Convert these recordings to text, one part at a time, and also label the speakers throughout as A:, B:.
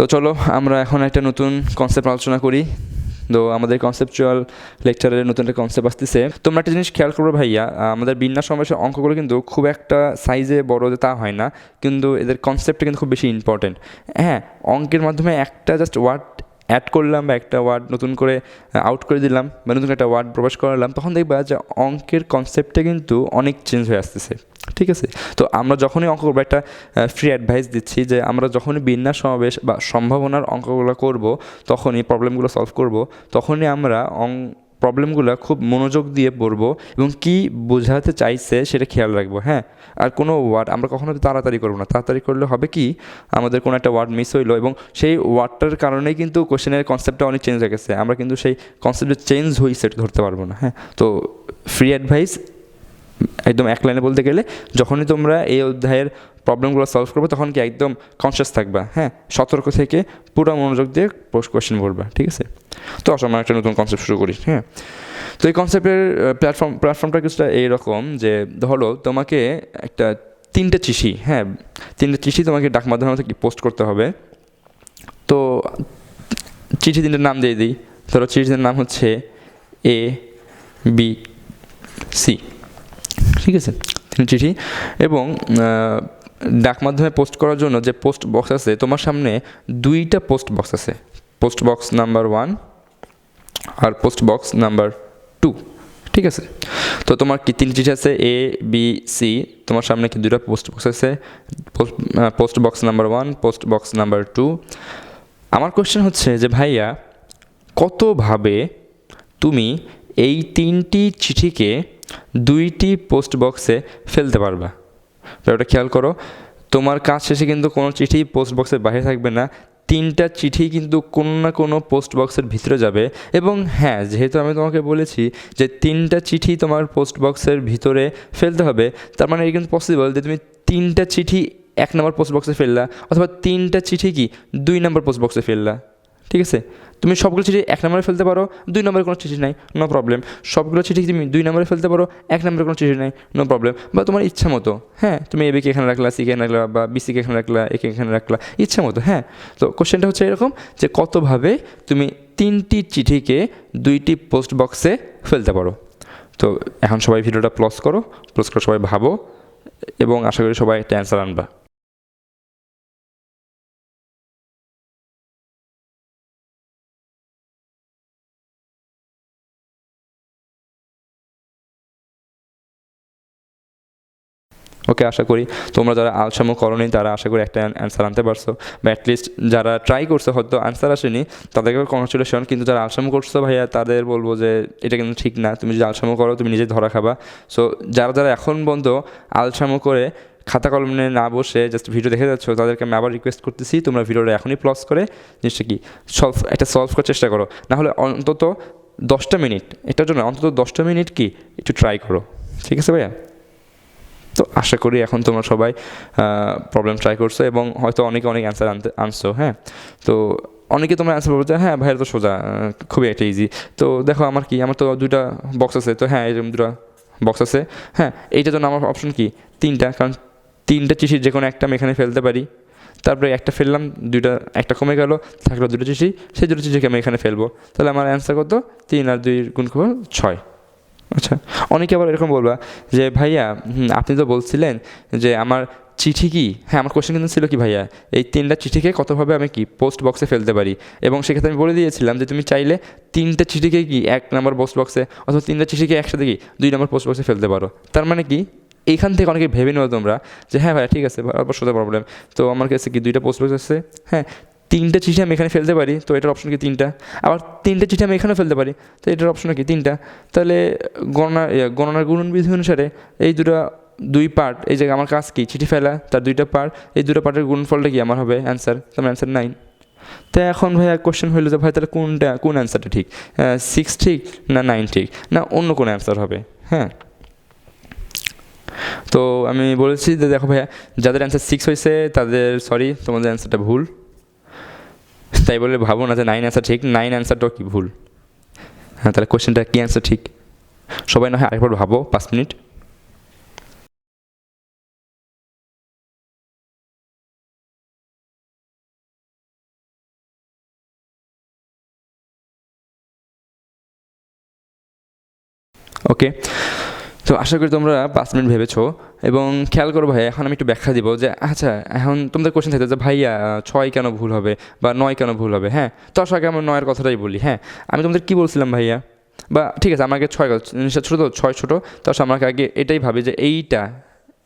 A: তো চলো আমরা এখন একটা নতুন কনসেপ্ট আলোচনা করি। তো আমাদের কনসেপচুয়াল লেকচারের নতুন একটা কনসেপ্ট আসতেছে। তোমরা একটা জিনিস খেয়াল করবো ভাইয়া, আমাদের বিন্যাস সমাবেশের অঙ্কগুলো কিন্তু খুব একটা সাইজে বড় যে তা হয় না, কিন্তু এদের কনসেপ্টটা কিন্তু খুব বেশি ইম্পর্টেন্ট। হ্যাঁ, অঙ্কের মাধ্যমে একটা জাস্ট ওয়ার্ড অ্যাড করলাম বা একটা ওয়ার্ড নতুন করে আউট করে দিলাম বা নতুন একটা ওয়ার্ড প্রবেশ করালাম, তখন দেখবা যে অঙ্কের কনসেপ্টটা কিন্তু অনেক চেঞ্জ হয়ে আসতেছে। ঠিক আছে, তো আমরা যখনই অঙ্ক করবো, একটা ফ্রি অ্যাডভাইস দিচ্ছি যে আমরা যখনই বিন্যাস সমাবেশ বা সম্ভাবনার অঙ্কগুলো করব, তখনই প্রবলেমগুলো সলভ করব, তখনই আমরা প্রবলেমগুলো খুব মনোযোগ দিয়ে পড়বো এবং কী বোঝাতে চাইছে সেটা খেয়াল রাখবো। হ্যাঁ, আর কোনো ওয়ার্ড আমরা কখনো তাড়াতাড়ি করবো না। তাড়াতাড়ি করলে হবে কি, আমাদের কোনো একটা ওয়ার্ড মিস হইলো এবং সেই ওয়ার্ডটার কারণেই কিন্তু কোশ্চেনের কনসেপ্টটা অনেক চেঞ্জ হয়ে গেছে, আমরা কিন্তু সেই কনসেপ্টে চেঞ্জ হয়েছে এটা ধরতে পারবো না। হ্যাঁ, তো ফ্রি অ্যাডভাইস একদম এক লাইনে বলতে গেলে, যখনই তোমরা এই অধ্যায়ের প্রবলেমগুলো সলভ করবে তখন কি একদম কনসিয়াস থাকবা। হ্যাঁ, সতর্ক থেকে পুরো মনোযোগ দিয়ে কোশ্চেন পড়বা। ঠিক আছে, তো আসলে আমরা একটা নতুন কনসেপ্ট শুরু করি। হ্যাঁ, তো এই কনসেপ্টের প্ল্যাটফর্মটা কিছুটা এইরকম যে ধরো তোমাকে একটা তিনটে চিঠি তোমাকে ডাক মাধ্যমে থেকে পোস্ট করতে হবে। তো চিঠি তিনটের নাম দিয়ে দিই। ধরো চিঠির নাম হচ্ছে এ বি সি। ঠিক আছে, তিন চিঠি, এবং ডাক মাধ্যমে পোস্ট করার জন্য যে পোস্ট বক্স আছে, তোমার সামনে দুইটা পোস্ট বক্স আছে, পোস্ট বক্স নাম্বার 1 আর পোস্ট বক্স নাম্বার 2। ঠিক আছে, তো তোমার কি তিন চিঠি আছে এ বি সি, তোমার সামনে কি দুইটা পোস্ট বক্স আছে, post box number 1, post box number 2। আমার কোয়েশ্চেন হচ্ছে যে ভাইয়া, কতভাবে তুমি এই তিনটি চিঠিকে দুইটি পোস্ট বক্সে ফেলতে পারবা? ব্যাপারটা খেয়াল করো, তোমার কাজ শেষে কিন্তু কোনো চিঠি পোস্ট বক্সের বাইরে থাকবে না, তিনটা চিঠি কিন্তু কোনো না কোনো পোস্ট বক্সের ভিতরে যাবে। এবং হ্যাঁ, যেহেতু আমি তোমাকে বলেছি যে তিনটা চিঠি তোমার পোস্ট বক্সের ভিতরে ফেলতে হবে, তার মানে এটা কিন্তু পসিবল যে তুমি তিনটা চিঠি 1 নম্বর পোস্ট বক্সে ফেললা, অথবা তিনটা চিঠি কি 2 নম্বর পোস্ট বক্সে ফেললা। ঠিক আছে, তুমি সবগুলো চিঠি 1 নম্বরে ফেলতে পারো, 2 নম্বরে কোনো চিঠি নাই, নো প্রবলেম। সবগুলো চিঠি তুমি 2 নম্বরে ফেলতে পারো, 1 নম্বরে কোনো চিঠি নাই, নো প্রবলেম। বা তোমার ইচ্ছা মতো, হ্যাঁ, তুমি এবিকে এখানে রাখলা, সিকে এখানে রাখলা, বা বিসিকে এখানে রাখলা, একে এখানে রাখলা, ইচ্ছা মতো। হ্যাঁ, তো কোশ্চেনটা হচ্ছে এরকম যে কতভাবে তুমি তিনটি চিঠিকে 2টি পোস্ট বক্সে ফেলতে পারো। তো এখন সবাই ভিডিওটা পজ করো, পজ করে সবাই ভাবো, এবং আশা করি সবাই একটা অ্যান্সার আনবা। ওকে, আশা করি তোমরা যারা আলসামো করোনি তারা আশা করি একটা অ্যান্সার আনতে পারছো, বা অ্যাটলিস্ট যারা ট্রাই করছো হয়তো অ্যান্সার আসেনি তাদেরকে কংগ্রাচুলেশন। কিন্তু যারা আলসামো করছো ভাইয়া, তাদের বলবো যে এটা কিন্তু ঠিক না, তুমি যদি আলসামো করো তুমি নিজে ধরা খাবা। সো যারা যারা এখন পর্যন্ত আলসামো করে খাতা কলম নিয়ে না বসে জাস্ট ভিডিও দেখে যাচ্ছ, তাদেরকে আমি আবার রিকোয়েস্ট করতেছি তোমরা ভিডিওটা এখনই পজ করে জিনিসটা কি সলভ করার চেষ্টা করো। নাহলে অন্তত 10টা মিনিট, এটার জন্য অন্তত 10টা মিনিট কি একটু ট্রাই করো। ঠিক আছে ভাইয়া, তো আশা করি এখন তোমরা সবাই প্রবলেম ট্রাই করছো এবং হয়তো অনেকে অনেক অ্যান্সার আনছো। হ্যাঁ, তো অনেকে তোমরা অ্যান্সার বলতে হ্যাঁ ভাইয়ের তো সোজা, খুবই একটা ইজি। তো দেখো আমার তো 2টা বক্স আছে, তো হ্যাঁ এরকম 2টা বক্স আছে। হ্যাঁ, এইটার জন্য আমার অপশন কি 3টা, কারণ 3টা চিঠির যে কোনো একটা আমি এখানে ফেলতে পারি। তারপরে একটা ফেললাম, একটা কমে গেল, থাকলো 2টা চিঠি, সেই 2টা চিঠিকে আমি এখানে ফেলবো। তাহলে আমার অ্যান্সার কত? 3 আর 2 গুণফল 6। আচ্ছা, অনেকে আবার এরকম বলবা যে ভাইয়া আপনি তো বলছিলেন যে আমার চিঠি কি, হ্যাঁ আমার কোশ্চেন কিন্তু ছিল কি ভাইয়া, এই 3টা চিঠিকে কতভাবে আমি কি পোস্ট বক্সে ফেলতে পারি। এবং সেক্ষেত্রে আমি বলে দিয়েছিলাম যে তুমি চাইলে 3টা চিঠিকে কি 1 নম্বর পোস্ট বক্সে, অথবা 3টা চিঠিকে একসাথে কি 2 নম্বর পোস্ট বক্সে ফেলতে পারো। তার মানে কি এইখান থেকে অনেকে ভেবে নেবো তোমরা যে হ্যাঁ ভাইয়া ঠিক আছে, বরাবর সোজা প্রবলেম, তো আমার কাছে কি 2টা পোস্ট বক্স আছে, হ্যাঁ 3টা চিঠি আমি এখানে ফেলতে পারি, তো এটার অপশন কি 3টা। আবার 3টা চিঠি আমি এখানেও ফেলতে পারি, তো এটার অপশন কি 3টা। তাহলে গণনার গুণনবিধি অনুসারে এই 2 পার্ট, এই জায়গায় আমার কাজ কি চিঠি ফেলা, তার 2টা পার্ট, এই 2টা পার্টের গুণফলটা কি আমার হবে অ্যান্সার, তোমার অ্যান্সার 9। তো এখন ভাইয়া কোশ্চেন হইলো যে ভাই তাহলে কোন অ্যান্সারটা ঠিক, 6 ঠিক না 9 ঠিক, না অন্য কোনো অ্যান্সার হবে। হ্যাঁ, তো আমি বলেছি যে দেখো ভাইয়া, যাদের অ্যান্সার 6 হয়েছে তাদের সরি, তোমাদের অ্যান্সারটা ভুল। তাই বলে ভাবো না যে 9 অ্যান্সার ঠিক, 9 অ্যান্সারটাও কি ভুল। হ্যাঁ, তাহলে কোশ্চেনটা কি অ্যান্সার ঠিক, সবাই না হয় আরেকবার ভাবো 5 মিনিট। ওকে, তো আশা করি তোমরা 5 মিনিট ভেবেছো এবং খেয়াল করো ভাই, এখন আমি একটু ব্যাখ্যা দিব যে আচ্ছা এখন তোমাদের কোশ্চেন থাকবে যে ভাইয়া 6 কেন ভুল হবে বা 9 কেন ভুল হবে। হ্যাঁ, তো আসলে আগে আমি 9-এর কথাটাই বলি। হ্যাঁ, আমি তোমাদের কী বলছিলাম ভাইয়া, বা ঠিক আছে আমাকে 6 জিনিসটা ছোটো, তো 6 ছোটো, তো আসলে আমাকে আগে এটাই ভাবি যে এইটা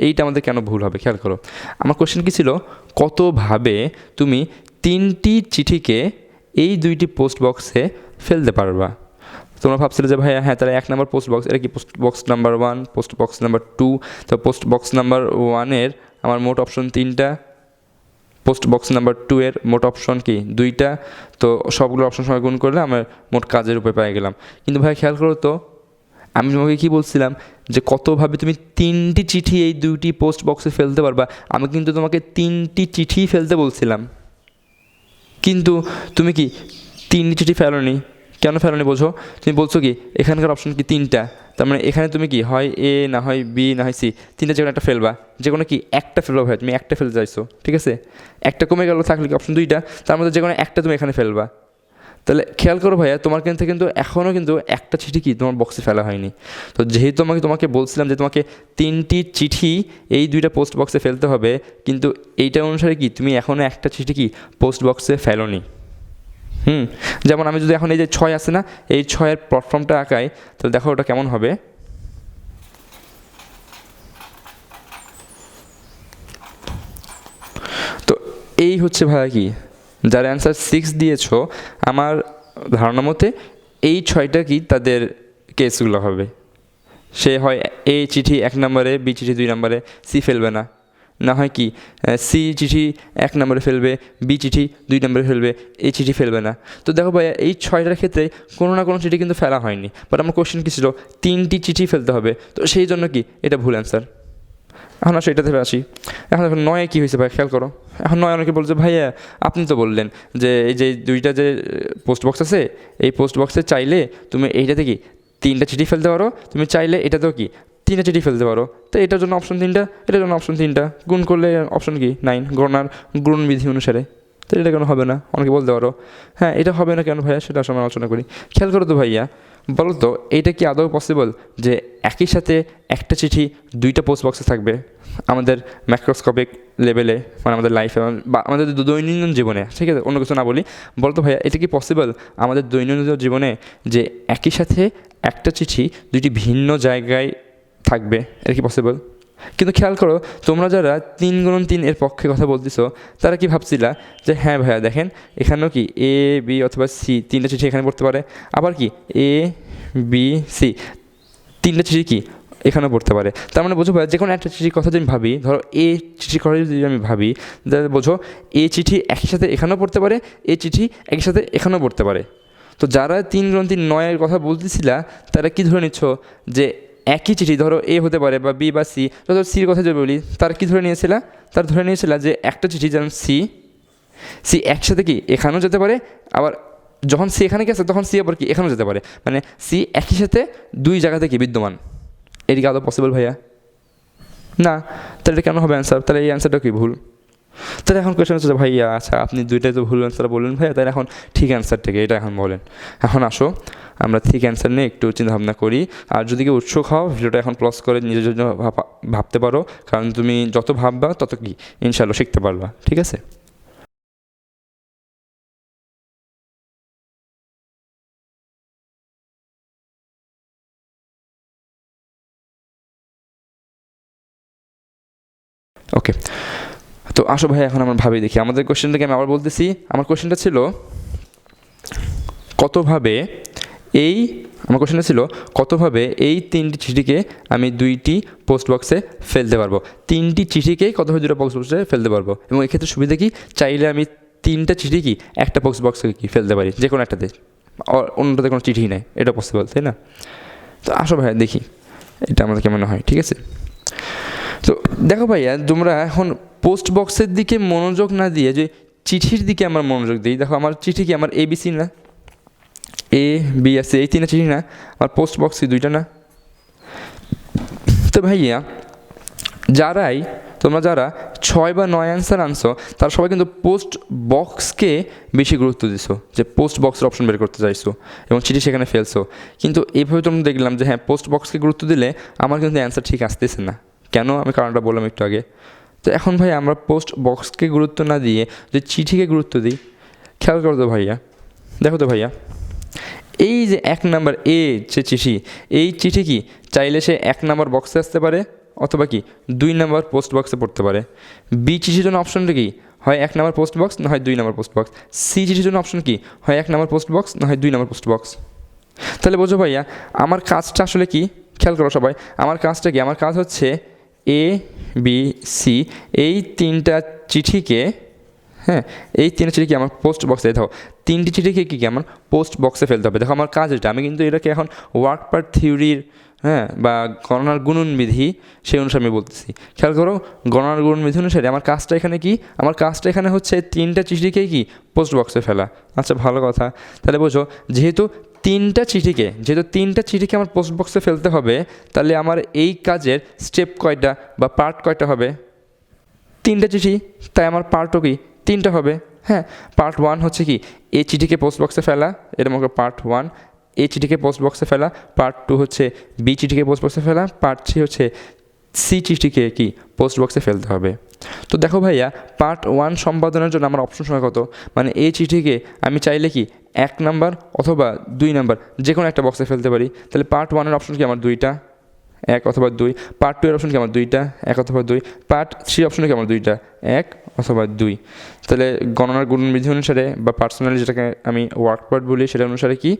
A: এইটা আমাদের কেন ভুল হবে। খেয়াল করো, আমার কোশ্চেন কী ছিল, কতভাবে তুমি 3টি চিঠিকে এই 2টি পোস্ট বক্সে ফেলতে পারবা। তোমরা ভাবছিলে যে ভাইয়া হ্যাঁ তাহলে 1 নম্বর পোস্ট বক্স, এটা কি post box number 1, post box number 2, তো পোস্ট বক্স নাম্বার 1-এর আমার মোট অপশন 3টা, পোস্ট বক্স নাম্বার 2-এর মোট অপশন কি 2টা, তো সবগুলো অপশন সময় গুণ করলে আমার মোট কাজের উপরে পেয়ে গেলাম। কিন্তু ভাই খেয়াল করো তো, আমি তোমাকে কী বলছিলাম যে কতভাবে তুমি 3টি চিঠি এই 2টি পোস্ট বক্সে ফেলতে পারবা। আমি কিন্তু তোমাকে 3টি চিঠি ফেলতে বলছিলাম, কিন্তু তুমি কি 3টি চিঠি ফেলোনি। কেন ফেলোনি বোঝো, তুমি বলছো কি এখানকার অপশন কি 3টা, তার মানে এখানে তুমি কি হয় এ না হয় বি না হয় সি, 3টা যে কোনো একটা ফেলবা, যে কোনো কি একটা ফেলবা ভাই, তুমি একটা ফেলতে চাইছো, ঠিক আছে, একটা কমে গেল, থাকলে কি অপশন 2টা, তার মধ্যে যে কোনো একটা তুমি এখানে ফেলবা। তাহলে খেয়াল করো ভাইয়া, তোমার কিন্তু এখনও কিন্তু একটা চিঠি কি তোমার বক্সে ফেলা হয়নি। তো যেহেতু আমি তোমাকে বলছিলাম যে তোমাকে 3টি চিঠি এই 2টা পোস্ট বক্সে ফেলতে হবে, কিন্তু এইটা অনুসারে কি তুমি এখনও একটা চিঠি কি পোস্ট বক্সে ফেলোনি। যেমন আমি যদি এখন এই যে 6 আছে না, এই 6-এর প্ল্যাটফর্মটা আঁকাই, তাহলে দেখো ওটা কেমন হবে। তো এই হচ্ছে ভাইয়া কি, যার অ্যান্সার 6 দিয়েছো, আমার ধারণা মতে এই 6টা কি তাদের কেসগুলো হবে। সে হয় এ চিঠি 1 নম্বরে, বি চিঠি 2 নম্বরে, সি ফেলবে না, না হয় কি সি চিঠি 1 নম্বরে ফেলবে, বি চিঠি 2 নম্বরে ফেলবে, এই চিঠি ফেলবে না। তো দেখো ভাইয়া এই 6টার ক্ষেত্রে কোনো না কোনো চিঠি কিন্তু ফেলা হয়নি, বাট আমার কোশ্চেন কী ছিল 3টি চিঠি ফেলতে হবে, তো সেই জন্য কি এটা ভুল অ্যান্সার। এখন আসো এটাতে আসি। এখন দেখো 9-এ কী হয়েছে ভাই, খেয়াল করো। এখন 9 অনেকে বলছে ভাইয়া আপনি তো বললেন যে এই যে 2টা যে পোস্ট বক্স আছে, এই পোস্ট বক্সে চাইলে তুমি এইটাতে কি 3টা চিঠি ফেলতে পারো, তুমি চাইলে এটাতেও কি 3টা চিঠি ফেলতে পারো। তো এটার জন্য অপশন 3টা, এটার জন্য অপশন 3টা, গুণ করলে অপশন কি 9, গণনার গুণ বিধি অনুসারে। তো এটা কেন হবে না অনেকে বলতে পারো। হ্যাঁ, এটা হবে না কেন ভাইয়া, সেটা আসলে আলোচনা করি। খেয়াল করো তো ভাইয়া, বলো তো এইটা কি আদৌ পসিবল যে একই সাথে একটা চিঠি 2টা পোস্ট বক্সে থাকবে আমাদের ম্যাক্রোস্কোপিক লেভেলে, মানে আমাদের লাইফে বা আমাদের দৈনন্দিন জীবনে, ঠিক আছে, অন্য কিছু না বলি। বলতো ভাইয়া এটা কি পসিবল আমাদের দৈনন্দিন জীবনে যে একই সাথে একটা চিঠি 2টি ভিন্ন জায়গায় থাকবে, এটা কি পসিবল? কিন্তু খেয়াল করো, তোমরা যারা 3x3 এর পক্ষে কথা বলতেছো, তারা কি ভাবছিলা যে হ্যাঁ ভাইয়া দেখেন এখানেও কি এ বি অথবা সি 3টা চিঠি এখানে পড়তে পারে, আবার কি এ বি সি 3টা চিঠি কি এখানেও পড়তে পারে। তার মানে বোঝো ভাইয়া, যে কোনো একটা চিঠির কথা যদি আমি ভাবি, ধরো এ চিঠির কথা যদি আমি ভাবি, তাহলে বোঝো এ চিঠি একই সাথে এখানেও পড়তে পারে, এ চিঠি একই সাথে এখানেও পড়তে পারে। তো যারা 3x3 9-এর কথা বলতেছিলা, তারা কি ধরে নিচ্ছ যে একই চিঠি ধরো এ হতে পারে বা বি বা সি, ধরো সির কথা যদি বলি, তার কি ধরে নিয়েছিল, তার ধরে নিয়েছিল যে একটা চিঠি যেমন সি একসাথে কি এখানেও যেতে পারে, আবার যখন সি এখানে গেছে তখন সি আবার কি এখানেও যেতে পারে, মানে সি একই সাথে 2 জায়গাতে কি বিদ্যমান। এদিকে আদৌ পসিবল ভাইয়া? না। তাহলে এটা কেন হবে অ্যান্সার? তাহলে এই অ্যান্সারটা কি ভুল? তাহলে এখন কোয়েশ্চেন হচ্ছে ভাইয়া আচ্ছা আপনি 2টাই তো ভুল অ্যান্সার বললেন ভাইয়া, তাহলে এখন ঠিক অ্যান্সার থেকে এটা এখন বলেন। এখন আসো আমরা ঠিক অ্যান্সার নিয়ে একটু চিন্তাভাবনা করি। আর যদি কেউ উৎসুক হও, ভিডিওটা এখন প্লস করে নিজের জন্য ভাবতে পারো, কারণ তুমি যত ভাববা তত কি ইনশাআল্লাহ শিখতে পারবা, ঠিক আছে? ওকে, তো আসো ভাই এখন আমরা ভাবি দেখি আমাদের কোশ্চেনটাকে। আমি আবার বলতেছি, আমার কোশ্চেনটা ছিল কতভাবে এই আমার কোশ্চেনটা ছিল কতভাবে এই 3টি চিঠিকে আমি 2টি পোস্ট বক্সে ফেলতে পারবো। 3টি চিঠিকে কতভাবে 2টা পোস্ট বক্সে ফেলতে পারবো, এবং এক্ষেত্রে সুবিধা কি, চাইলে আমি 3টা চিঠি কি একটা পোস্ট বক্সে কি ফেলতে পারি, যে কোনো একটাতে, অন্যটাতে কোনো চিঠি নেই, এটা পসিবল, তাই না? তো আসো ভাই দেখি এটা আমাদের কেমন হয়, ঠিক আছে? তো দেখো ভাইয়া, তোমরা এখন পোস্ট বক্সের দিকে মনোযোগ না দিয়ে যে চিঠির দিকে আমার মনোযোগ দিই। দেখো আমার চিঠি কি আমার ABC না, এ বি আছে, এই 3টা চিঠি না, আমার পোস্ট বক্স 2টা না। তো ভাইয়া যারাই তোমরা যারা 6 বা 9 অ্যান্সার আনছো তারা সবাই কিন্তু পোস্ট বক্সকে বেশি গুরুত্ব দিছো, যে পোস্ট বক্সের অপশন বের করতে চাইছো এবং চিঠি সেখানে ফেলছো। কিন্তু এইভাবে তোমরা দেখলাম যে হ্যাঁ পোস্ট বক্সকে গুরুত্ব দিলে আমার কিন্তু অ্যান্সার ঠিক আসতেছে না। কেন? আমি কারণটা বললাম একটু আগে। তো এখন ভাই আমরা পোস্ট বক্সকে গুরুত্ব না দিয়ে যে চিঠিকে গুরুত্ব দিই, খেয়াল করো তো ভাইয়া, দেখো তো ভাইয়া, এই যে 1 নাম্বার এ যে চিঠি, এই চিঠি কি চাইলে সে 1 নাম্বার বক্সে আসতে পারে অথবা কি 2 নাম্বার পোস্ট বক্সে পড়তে পারে। বি চিঠির জন্য অপশনটা কি, হয় 1 নাম্বার পোস্ট বক্স না হয় 2 নাম্বার পোস্ট বক্স। সি চিঠির জন্য অপশন কি, হয় 1 নাম্বার পোস্ট বক্স না হয় 2 নাম্বার পোস্ট বক্স। তাহলে বোঝো ভাইয়া আমার কাজটা আসলে কি, খেয়াল করো সবাই, আমার কাজটা কি, আমার কাজ হচ্ছে এ বি সি এই 3টা চিঠিকে, হ্যাঁ এই 3টা চিঠি কি আমার পোস্ট বক্সে, দেখো 3টি চিঠিকে কি আমার পোস্ট বক্সে ফেলতে হবে। দেখো আমার কাজ এটা, আমি কিন্তু এটাকে এখন ওয়ার্ক পার্ট থিওরির বা গণনার গুণনবিধি সেই অনুসারে আমি বলতেছি। খেয়াল করো গণনার গুণনবিধি অনুসারে আমার কাজটা এখানে কি, আমার কাজটা এখানে হচ্ছে 3টা চিঠিকে কি পোস্ট বক্সে ফেলা। আচ্ছা ভালো কথা, তাহলে বোঝো যেহেতু 3টা চিঠিকে আমার পোস্ট বক্সে ফেলতে হবে, তাহলে আমার এই কাজের স্টেপ কয়টা বা পার্ট কয়টা হবে, 3টা চিঠি, তাই আমার পার্টও কি 3টা হবে। হ্যাঁ, পার্ট 1 হচ্ছে কি এই চিঠিকে পোস্ট বক্সে ফেলা, এটা মনে করো পার্ট 1, এই চিঠিকে পোস্ট বক্সে ফেলা। পার্ট 2 হচ্ছে বি চিঠিকে পোস্ট বক্সে ফেলা। পার্ট 3 হচ্ছে সি চিঠিকে কি পোস্ট বক্সে ফেলতে হবে। তো দেখো ভাইয়া পার্ট 1 সম্পাদনের জন্য আমার অপশন সংখ্যা কত, মানে এই চিঠিকে আমি চাইলে কি 1 নাম্বার অথবা 2 নাম্বার যে কোনো একটা বক্সে ফেলতে পারি। তাহলে পার্ট 1-এর অপশন কি আমার 2টা, 1 অথবা 2। পার্ট 2-এর অপশন কি আমার 2টা, 1 অথবা 2। পার্ট 3 অপশন কি আমার 2টা, 1 অথবা 2। তাহলে গণনার গুণবিধি অনুসারে বা পার্সোনালি যেটাকে আমি ওয়ার্ক পার্ট বলি সেটা অনুসারে কি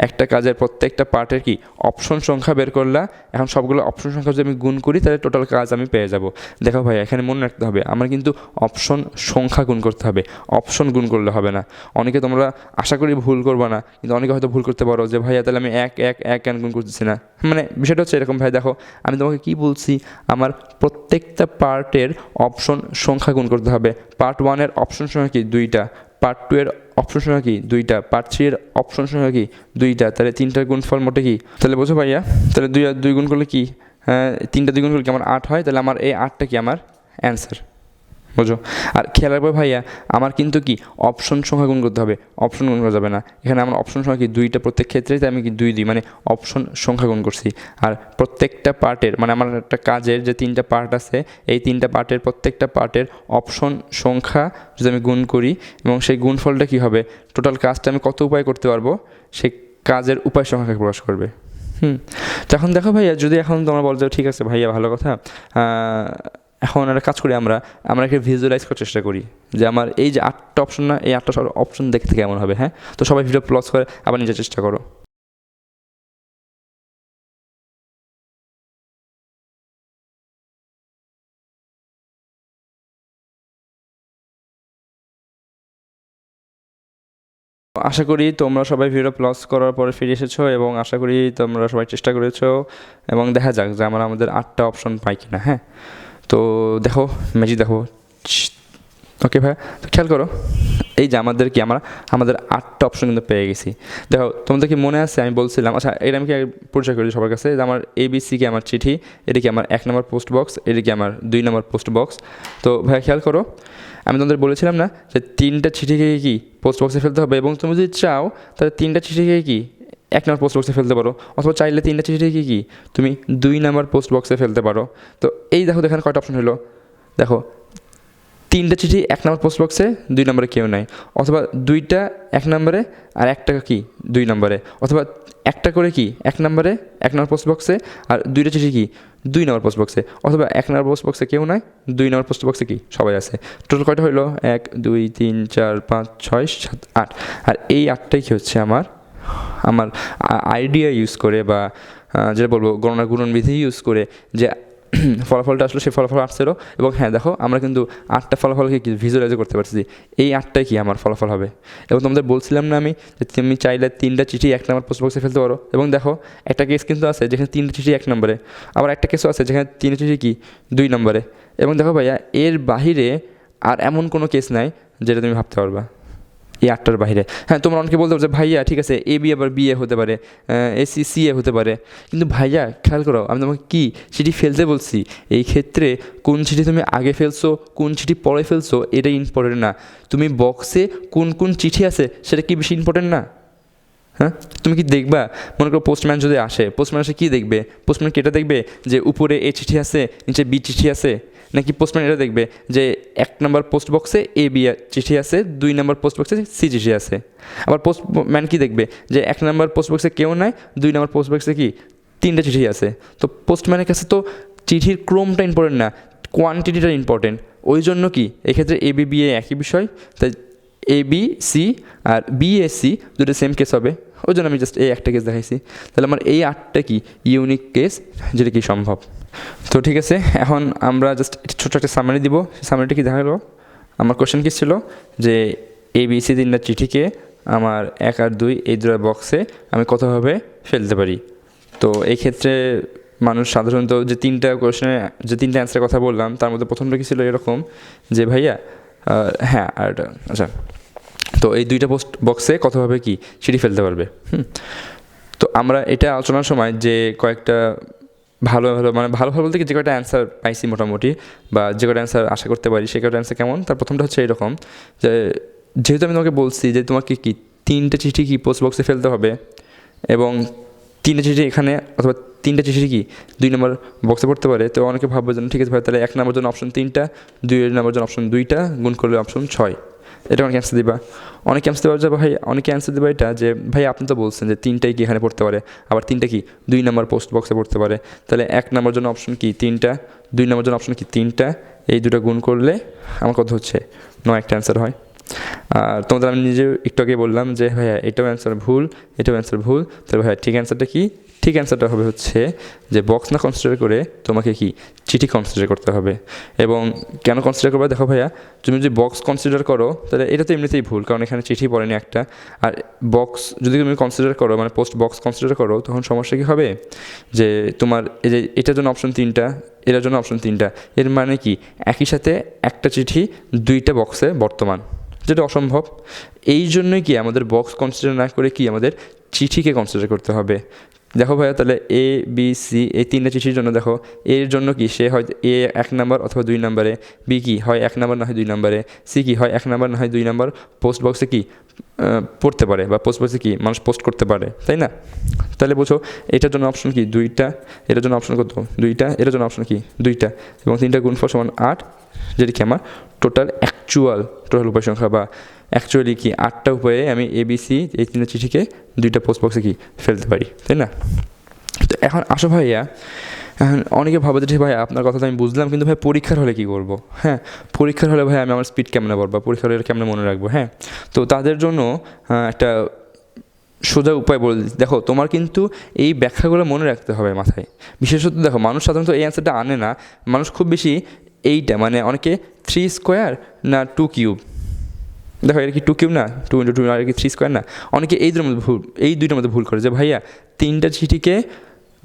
A: একটা কাজের প্রত্যেকটা পার্টের কি অপশন সংখ্যা বের করলা। এখন সবগুলো অপশন সংখ্যা যদি আমি গুণ করি তাহলে টোটাল কাজ আমি পেয়ে যাব। দেখো ভাই এখানে মনে রাখতে হবে আমার কিন্তু অপশন সংখ্যা গুণ করতে হবে, অপশন গুণ করলে হবে না। অনেকে তোমরা আশা করি ভুল করবে না, কিন্তু অনেকে হয়তো ভুল করতে পারো যে ভাইয়া তাহলে আমি 1 1 1 কেন গুণ করতেছি না। মানে বিষয়টা হচ্ছে এরকম ভাই, দেখো আমি তোমাকে কি বলছি, আমার প্রত্যেকটা পার্টের অপশন সংখ্যা গুণ করতে হবে। পার্ট 1-এর অপশন সংখ্যা কি 2টা, পার্ট 2-এর অপশন সংখ্যা কি 2টা, পার্ট 3-এর অপশন সংখ্যা কি 2টা, তাহলে 3টার গুণফল মোটে কি, তাহলে বোঝো ভাইয়া, তাহলে 2 আর 2 গুণ করলে কি, 3টা 2 গুণ করলে কি আমার 8 হয়। তাহলে আমার এই 8টা কি আমার অ্যান্সার, বোঝো। আর খেয়াল রাখবে ভাইয়া আমার কিন্তু কি অপশন সংখ্যা গুণ করতে হবে, অপশন গুণ করা যাবে না। এখানে আমার অপশন সংখ্যা কি 2টা প্রত্যেক ক্ষেত্রে, তাই আমি কি 2 দিই, মানে অপশন সংখ্যা গুণ করছি। আর প্রত্যেকটা পার্টের মানে আমার একটা কাজের যে 3টা পার্ট আছে এই 3টা পার্টের প্রত্যেকটা পার্টের অপশন সংখ্যা যদি আমি গুণ করি এবং সেই গুণফলটা কী হবে, টোটাল কাজটা আমি কত উপায় করতে পারবো সেই কাজের উপায় সংখ্যাকে প্রকাশ করবে। তখন দেখো ভাইয়া যদি এখন তোমরা বলতে ঠিক আছে ভাইয়া ভালো কথা, এখন একটা কাজ করি, আমরা একটা ভিজুয়ালাইজ করার চেষ্টা করি যে আমার এই যে 8টা অপশন না, এই 8টা অপশন দেখতে কেমন হবে। হ্যাঁ, তো সবাই ভিডিও প্লস করে আবার নিজের চেষ্টা করো। আশা করি তোমরা সবাই ভিডিও প্লস করার পরে ফিরে এসেছো এবং আশা করি তোমরা সবাই চেষ্টা করেছো এবং দেখা যাক যে আমাদের 8টা অপশন পাই কিনা। হ্যাঁ, তো দেখো ম্যাজিক দেখো, ওকে ভাই, তো খেয়াল করো এই যে আমাদের 8টা অপশন কিন্তু পেয়ে গেছি। দেখো তোমাদের কি মনে আছে আমি বলছিলাম, আচ্ছা এটা আমি কি পরিচয় করি সবার কাছে, যে আমার ABC-কে আমার চিঠি, এটা কি আমার 1 নম্বর পোস্ট বক্স, এটা কি আমার 2 নম্বর পোস্ট বক্স। তো ভাই খেয়াল করো আমি তোমাদের বলেছিলাম না যে 3টা চিঠিকে কি পোস্ট বক্সে ফেলতে হবে, এবং তুমি যদি চাও তাহলে 3টা চিঠিকে কি 1 নম্বর পোস্ট বক্সে ফেলতে পারো, অথবা চাইলে 3টা চিঠিকে কি তুমি 2 নম্বর পোস্ট বক্সে ফেলতে পারো। তো এই দেখো এখানে কয়টা অপশন হলো, দেখো 3টা চিঠি 1 নম্বর পোস্ট বক্সে, 2 নম্বরে কেউ নাই, অথবা 2টা 1 নম্বরে আর 1টা কি 2 নম্বরে, অথবা একটা করে কি 1 নম্বরে 1 নম্বর পোস্ট বক্সে আর 2টা চিঠি কি 2 নম্বর পোস্ট বক্সে, অথবা 1 নম্বর পোস্ট বক্সে কেউ নাই, 2 নম্বর পোস্ট বক্সে কি সবাই আছে। টোটাল কয়টা হলো 1 2 3 4 5 6 7 8। আর এই 8টাই কি হচ্ছে আমার আইডিয়া ইউজ করে বা যেটা বলবো গণনা গুণনবিধি ইউজ করে যে ফলাফলটা আসলে সেই ফলাফল আসছিলো। এবং হ্যাঁ দেখো আমরা কিন্তু 8টা ফলাফলকে কি ভিজুয়ালাইজ করতে পারছি, এই 8টাই কি আমার ফলাফল হবে। এবং তোমাদের বলছিলাম না আমি যে তুমি চাইলে 3টা চিঠি 1 নম্বর পোস্ট বক্সে ফেলতে পারো। এবং দেখো একটা কেস কিন্তু আছে যেখানে 3টা চিঠি 1 নম্বরে, আবার একটা কেসও আছে যেখানে 3টা চিঠি কি 2 নম্বরে। এবং দেখো ভাইয়া এর বাহিরে আর এমন কোনো কেস নাই যেটা তুমি ভাবতে পারবা। এই 8টার বাইরে। হ্যাঁ, তোমরা অনেকে বলতে পারো যে ভাইয়া ঠিক আছে এ বি আবার বি এ হতে পারে, এ সি সি এ হতে পারে, কিন্তু ভাইয়া খেয়াল করো আমি তোমাকে কি চিঠি ফেলতে বলছি, এই ক্ষেত্রে কোন চিঠি তুমি আগে ফেলছো কোন চিঠি পরে ফেলছো এটা ইম্পর্টেন্ট না, তুমি বক্সে কোন কোন চিঠি আছে সেটা কি বেশি ইম্পর্টেন্ট না? হ্যাঁ, তুমি কি দেখবা, মনে করো পোস্টম্যান যদি আসে, পোস্টম্যান এসে কী দেখবে? পোস্টম্যান কি এটা দেখবে যে উপরে এ চিঠি আছে নিচে বি চিঠি আছে, নাকি পোস্টম্যান এটা দেখবে যে 1 নম্বর পোস্ট বক্সে এ বি চিঠি আছে, 2 নম্বর পোস্ট বক্সে সি চিঠি আছে? আবার পোস্টম্যান কি দেখবে যে 1 নম্বর পোস্ট বক্সে কেউ নাই, 2 নম্বর পোস্ট বক্সে কি 3টে চিঠি আছে? তো পোস্টম্যানের কাছে তো চিঠির ক্রমটা ইম্পর্টেন্ট না, কোয়ান্টিটিটা ইম্পর্টেন্ট। ওই জন্য কি এক্ষেত্রে এ বি বি এ একই বিষয়, তাই এ বি সি আর বি এ সি দুটো সেম কেস হবে, ওই জন্য আমি জাস্ট এই একটা কেস দেখাইছি। তাহলে আমার এই 8টা কি ইউনিক কেস যেটা কি সম্ভব। তো ঠিক আছে, এখন আমরা জাস্ট ছোটো একটা সামারি দিব। সামারিটা কি দেখালো, আমার কোশ্চেন কী ছিল যে এ বি সি 3টা চিঠিকে আমার 1 আর 2 এই দুটো বক্সে আমি কতভাবে ফেলতে পারি। তো এই ক্ষেত্রে মানুষ সাধারণত যে 3টা কোশ্চেনে যে 3টা অ্যান্সারের কথা বললাম তার মধ্যে প্রথমটা কী ছিল এরকম যে ভাইয়া হ্যাঁ আর আচ্ছা, তো এই 2টা পোস্ট বক্সে কতভাবে কি চিঠি ফেলতে পারবে। তো আমরা এটা আলোচনার সময় যে কয়েকটা ভালো মানে ভালো বলতে কি যে কয়েকটা অ্যান্সার পাইছি মোটামুটি, বা যে কয়েকটা অ্যান্সার আশা করতে পারি সে কয়েকটা অ্যান্সার কেমন। তার প্রথমটা হচ্ছে এরকম যে যেহেতু আমি তোমাকে বলছি যে তোমাকে কি 3টে চিঠি কি পোস্ট বক্সে ফেলতে হবে, এবং 3টে চিঠি এখানে অথবা 3টে চিঠি কি 2 নম্বর বক্সে পড়তে পারে, তো অনেকে ভাববে যেন ঠিক আছে ভাই তাহলে 1 নম্বর জন্য অপশন 3টা, 2 নম্বর জন্য অপশন 2টা, গুণ করলে অপশন 6, এটা অনেকে অ্যান্সার দিবা। অনেকে অ্যান্সার দেওয়া যাবে ভাই, অনেকে অ্যান্সার দেবে এটা যে ভাই আপনি তো বলছেন যে 3টাই কি এখানে পড়তে পারে, আবার 3টা কি 2 নম্বর পোস্ট বক্সে পড়তে পারে, তাহলে 1 নম্বর জন্য অপশন কি 3টা, 2 নম্বর জন্য অপশন কি 3টা, এই দুটো গুণ করলে আমার কত হচ্ছে 9 একটা অ্যান্সার হয়। আর তোমাদের আমি নিজেও একটু আগে বললাম যে ভাইয়া এটাও অ্যান্সার ভুল, এটাও অ্যান্সার ভুল, তাহলে ভাইয়া ঠিক অ্যান্সারটা কি? ঠিক অ্যান্সারটা হবে হচ্ছে যে বক্স না কনসিডার করে তোমাকে কি চিঠি কনসিডার করতে হবে। এবং কেন কনসিডার করবে দেখো ভাইয়া, তুমি যদি বক্স কনসিডার করো তাহলে এটা তো এমনিতেই ভুল, কারণ এখানে চিঠি পড়েনি একটা। আর বক্স যদি তুমি কনসিডার করো মানে পোস্ট বক্স কনসিডার করো তখন সমস্যা কী হবে যে তোমার এই যে এটার জন্য অপশন 3টা, এটার জন্য অপশন 3টা, এর মানে কি একই সাথে একটা চিঠি 2টা বক্সে বর্তমান, যেটা অসম্ভব। এই জন্যই কি আমাদের বক্স কনসিডার না করে কি আমাদের চিঠিকে কনসিডার করতে হবে। দেখো ভাইয়া তাহলে এ বি সি এই 3টা চিঠির জন্য দেখো এর জন্য কি সে হয় এ 1 নম্বর অথবা 2 নম্বরে, বি কি হয় 1 নম্বর না হয় 2 নম্বরে, সি কি হয় 1 নম্বর না হয় 2 নম্বর পোস্ট বক্সে কি পড়তে পারে বা পোস্ট বক্সে কি মানুষ পোস্ট করতে পারে, তাই না? তাহলে বুঝো এটার জন্য অপশন কি 2টা, এটার জন্য অপশন কত 2টা, এটার জন্য অপশন কি 2টা, এবং 3টা গুণফল সমান 8, যেটি কি আমার টোটাল উপায় সংখ্যা, বা অ্যাকচুয়ালি কি 8টা উপায়ে আমি এবিসি এই 3টা চিঠিকে 2টা পোস্ট বক্সে কি ফেলতে পারি, তাই না? তো এখন আসো ভাইয়া, অনেকে ভাবে যে ভাই আপনার কথা তো আমি বুঝলাম, কিন্তু ভাই পরীক্ষার হলে কী করবো? হ্যাঁ, পরীক্ষার হলে ভাই আমি আমার স্পিড কেমনে পারবো, পরীক্ষার হলে কেমনে মনে রাখবো? হ্যাঁ, তো তাদের জন্য একটা সোজা উপায় বলে দিচ্ছি। দেখো তোমার কিন্তু এই ব্যাখ্যাগুলো মনে রাখতে হবে মাথায়। বিশেষত দেখো মানুষ সাধারণত এই অ্যান্সারটা আনে না, মানুষ খুব বেশি এইটা মানে অনেকে 3 স্কোয়ার না 2 কিউব, দেখো এটা কি 2 কিউব না 2 × 2 আর কি 3 স্কোয়ার না, অনেকে এই দুইটার মধ্যে ভুল করে যে ভাইয়া 3টা চিঠিকে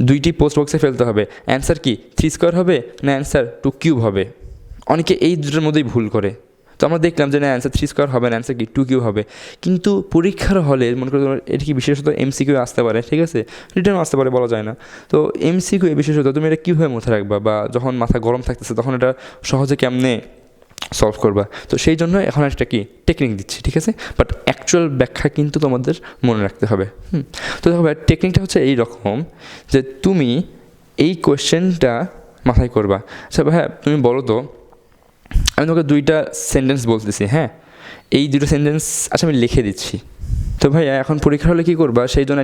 A: 2টি পোস্ট বক্সে ফেলতে হবে, অ্যান্সার কি 3 স্কোয়ার হবে না অ্যান্সার 2 কিউব হবে, অনেকে এই দুটোর মধ্যেই ভুল করে। তো আমরা দেখলাম যে না অ্যান্সার 3 স্কোয়ার হবে না, অ্যান্সার কি 2 কিউব হবে। কিন্তু পরীক্ষার হলে মনে করো এটা কি বিশেষত এমসিকিউ আসতে পারে, ঠিক আছে, রিটার্ন আসতে পারে বলা যায় না। তো এমসিকিউ বিশেষত তুমি এটা কীভাবে মাথায় রাখবা, বা যখন মাথা গরম থাকতেছে তখন এটা সহজে কেমনে সলভ করবা। তো সেই জন্য এখন একটা কি টেকনিক দিচ্ছি, ঠিক আছে, বাট অ্যাকচুয়াল ব্যাখ্যা কিন্তু তোমাদের মনে রাখতে হবে। তো দেখো ভাই টেকনিকটা হচ্ছে এই রকম যে তুমি এই কোয়েশ্চেনটা মাথায় করবা। আচ্ছা ভাইয়া তুমি বলো তো, আমি তোমাকে 2টা সেন্টেন্স বলতেছি, হ্যাঁ, এই 2টো সেন্টেন্স আচ্ছা আমি লিখে দিচ্ছি। তো ভাইয়া এখন পরীক্ষা হলে কী করবা সেই জন্য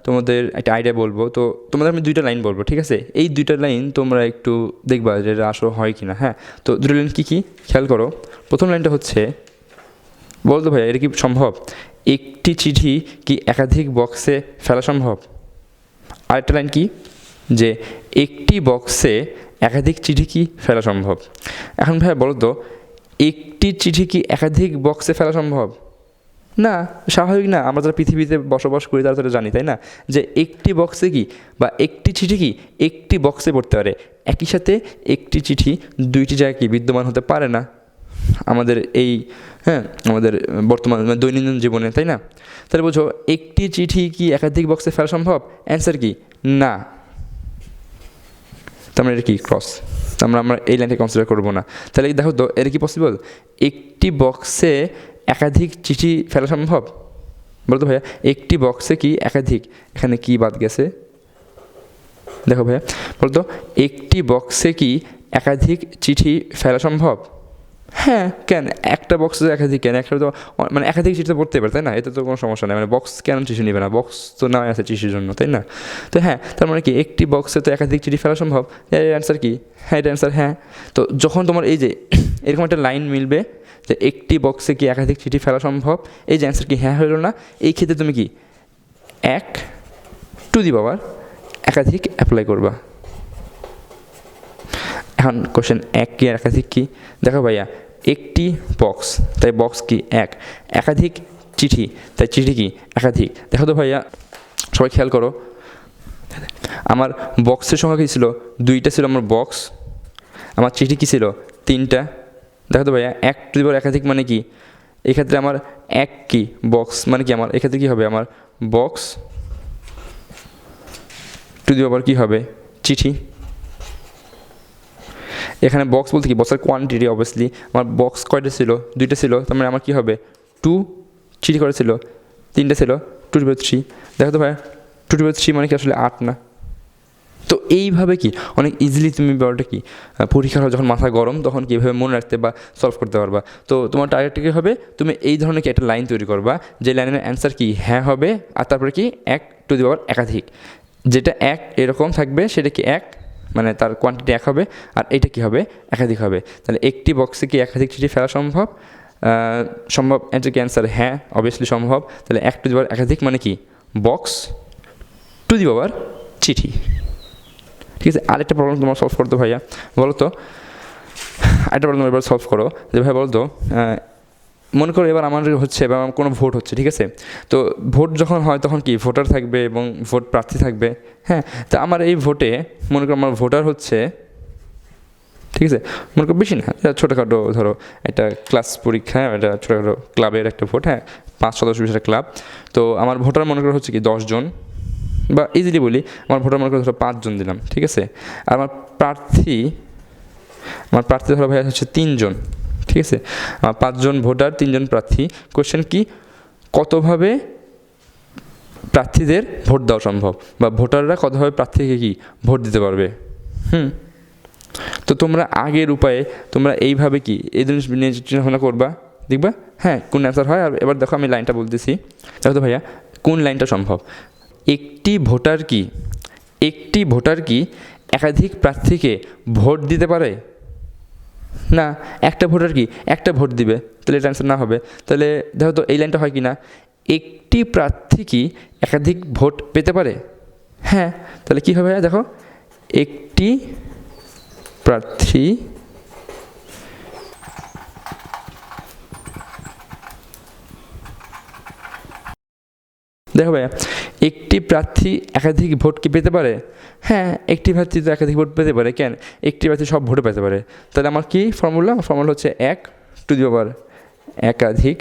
A: তোমাদের একটা আইডিয়া বলবো। তো তোমাদের আমি 2টা লাইন বলবো, ঠিক আছে, এই 2টা লাইন তোমরা একটু দেখবা যে এটা আসলে হয় কি না। হ্যাঁ, তো 2টা লাইন কী কী খেয়াল করো। প্রথম লাইনটা হচ্ছে বলতো ভাইয়া এটা কি সম্ভব, একটি চিঠি কি একাধিক বক্সে ফেলা সম্ভব? আরেকটা লাইন কি যে একটি বক্সে একাধিক চিঠি কি ফেলা সম্ভব? এখন ভাইয়া বলো তো একটি চিঠি কি একাধিক বক্সে ফেলা সম্ভব? না, স্বাভাবিক না, আমরা যারা পৃথিবীতে বসবাস করি তারা তো জানি, তাই না, যে একটি বক্সে কি বা একটি চিঠি কি একটি বক্সে পড়তে পারে, একই সাথে একটি চিঠি 2টি জায়গায় কি বিদ্যমান হতে পারে না। আমাদের এই আমাদের বর্তমান দৈনন্দিন জীবনে, তাই না? তাহলে বলছো একটি চিঠি কি একাধিক বক্সে ফেলা সম্ভব? অ্যান্সার কি না। তার মানে এটা কি ক্রস, আমরা এই লাইনটা কনসিডার করবো না। তাহলে দেখো তো এটা কি পসিবল? একটি বক্সে একাধিক চিঠি ফেলা সম্ভব? বলতো ভাইয়া একটি বক্সে কি একাধিক, এখানে কি বাদ গেছে দেখো ভাইয়া, বলতো একটি বক্সে কি একাধিক চিঠি ফেলা সম্ভব? হ্যাঁ, কেন একটা বক্সে একাধিক, কেন একটা তো মানে একাধিক চিঠি তো পড়তে পারে, তাই না? এতে তো কোনো সমস্যা নেই, মানে বক্স কেন চিঠি নেবে না, বক্স তো নেওয়া আছে চিঠির জন্য, তাই না? তো হ্যাঁ, তার মানে কি একটি বক্সে তো একাধিক চিঠি ফেলা সম্ভব। এর অ্যান্সার কি? হ্যাঁ, এটা অ্যান্সার হ্যাঁ। তো যখন তোমার এই যে এরকম একটা লাইন মিলবে যে একটি বক্সে কি একাধিক চিঠি ফেলা সম্ভব, এই যে অ্যান্সার কি হ্যাঁ হলো না, এই ক্ষেত্রে তুমি কি 1 একাধিক অ্যাপ্লাই করবা। এখন কোশ্চেন এক কি আর একাধিক কি? দেখো ভাইয়া একটি বক্স, তাই বক্স কি এক, একাধিক চিঠি, তাই চিঠি কি একাধিক। দেখো তো ভাইয়া সবাই খেয়াল করো, আমার বক্সের সংখ্যা কী ছিল? 2টা ছিল আমার বক্স, আমার চিঠি কী ছিল? 3টা। দেখো তো ভাইয়া 1 একাধিক মানে কি? এক্ষেত্রে আমার এক কি বক্স মানে কি, আমার এক্ষেত্রে কী হবে? আমার বক্স টু দি পাওয়ার কী হবে? চিঠি। এখানে বক্স বলতে কি বক্সের কোয়ান্টিটি, অবভিয়াসলি আমার বক্স কয়টা ছিল? 2টা ছিল, তার মানে আমার কী হবে? 2 চিঠি কয়টা ছিল? 3টা ছিল, 2/3। দেখো তো ভাই 2/3 মানে কি আসলে 8 না? তো এইভাবে কি অনেক ইজিলি তুমি ব্যাপারটা কি পরীক্ষার যখন মাথা গরম তখন কি এভাবে মনে রাখতে বা সলভ করতে পারবা। তো তোমার টার্গেটটা কী হবে? তুমি এই ধরনের কি একটা লাইন তৈরি করবা, যে লাইনের অ্যান্সার কি হ্যাঁ হবে, আর তারপরে কি 1 একাধিক, যেটা এক এরকম থাকবে সেটা কি এক, মানে তার কোয়ান্টিটি এক হবে, আর এইটা কী হবে? একাধিক হবে। তাহলে একটি বক্সে কি একাধিক চিঠি ফেলা সম্ভব? সম্ভব। এটা কি অ্যান্সার? হ্যাঁ, অবভিয়াসলি সম্ভব। তাহলে 1 একাধিক মানে কি বক্স টু দি পাওয়ার চিঠি। ঠিক আছে, আরেকটা প্রবলেম তোমার সলভ করতো ভাইয়া, বলো তো আরেকটা প্রবলেম এবার সলভ করো যে ভাই বলো তো মনে করো এবার আমার হচ্ছে বা আমার কোনো ভোট হচ্ছে, ঠিক আছে? তো ভোট যখন হয় তখন কি ভোটার থাকবে এবং ভোট প্রার্থী থাকবে। হ্যাঁ, তা আমার এই ভোটে মনে করো আমার ভোটার হচ্ছে, ঠিক আছে, মনে করো বেশি না, ছোটোখাটো ধরো একটা ক্লাস পরীক্ষা, একটা ছোটোখাটো ক্লাবের একটা ভোট, হ্যাঁ 5 সদস্য বিশিষ্ট ক্লাব। তো আমার ভোটার মনে করো হচ্ছে কি 10 জন, বা ইজিলি বলি আমার ভোটার মনে করো ধরো 5 জন দিলাম, ঠিক আছে? আর আমার প্রার্থী ধরো ভাই হচ্ছে 3 জন, ঠিক আছে? 5 জন ভোটার 3 জন প্রার্থী। কোশ্চেন কি কতভাবে প্রার্থীদের ভোট দেওয়া সম্ভব, বা ভোটাররা কতভাবে প্রার্থীকে কি ভোট দিতে পারবে? তো তোমরা আগের উপায়ে তোমরা এইভাবে কি এই জিনিস নিয়ে চিন্তাভাবনা করবা, দেখবা হ্যাঁ কোন অ্যান্সার হয়। আর এবার দেখো আমি লাইনটা বলতেছি, দেখো তো ভাইয়া কোন লাইনটা সম্ভব? একটি ভোটার কি একাধিক প্রার্থীকে ভোট দিতে পারে? না, একটা ভোটার কি একটা ভোট দিবে, তাহলে এটা অ্যান্সার না হবে। তাহলে দেখো তো এই লাইনটা হয় কি না, একটি প্রার্থী কি একাধিক ভোট পেতে পারে? হ্যাঁ, তাহলে কী হবে দেখো, একটি প্রার্থী দেখো ভাইয়া একটি প্রার্থী একাধিক ভোট কি পেতে পারে? হ্যাঁ, একটি প্রার্থী তো একাধিক ভোট পেতে পারে, কেন একটি প্রার্থী সব ভোটে পেতে পারে। তাহলে আমার কি ফর্মুলা হচ্ছে 1 একাধিক,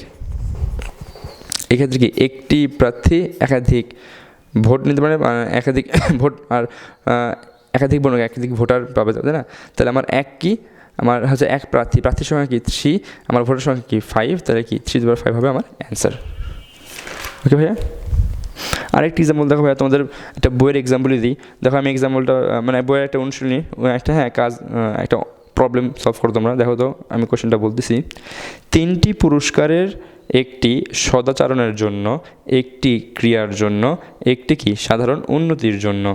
A: এক্ষেত্রে কি একটি প্রার্থী একাধিক ভোট নিতে পারে, একাধিক ভোট আর একাধিক ভোটার পাবে, তাই না? তাহলে আমার এক কি আমার হচ্ছে এক প্রার্থীর সংখ্যা কি 3, আমার ভোটের সংখ্যা কি 5, তাহলে কি 3/5 হবে আমার অ্যান্সার। ওকে ভাইয়া, আরেকটি এক্সাম্পল দেখো ভাইয়া, তোমাদের একটা বইয়ের এক্সাম্পলই দিই। দেখো আমি এক্সাম্পলটা মানে বইয়ের একটা অনুশীলনী, একটা কাজ, একটা প্রবলেম সলভ করো তোমরা। দেখো তো আমি কোশ্চেনটা বলতেছি, 3টি পুরস্কারের একটি সদাচরণের জন্য, একটি ক্রিয়ার জন্য, একটি কি সাধারণ উন্নতির জন্য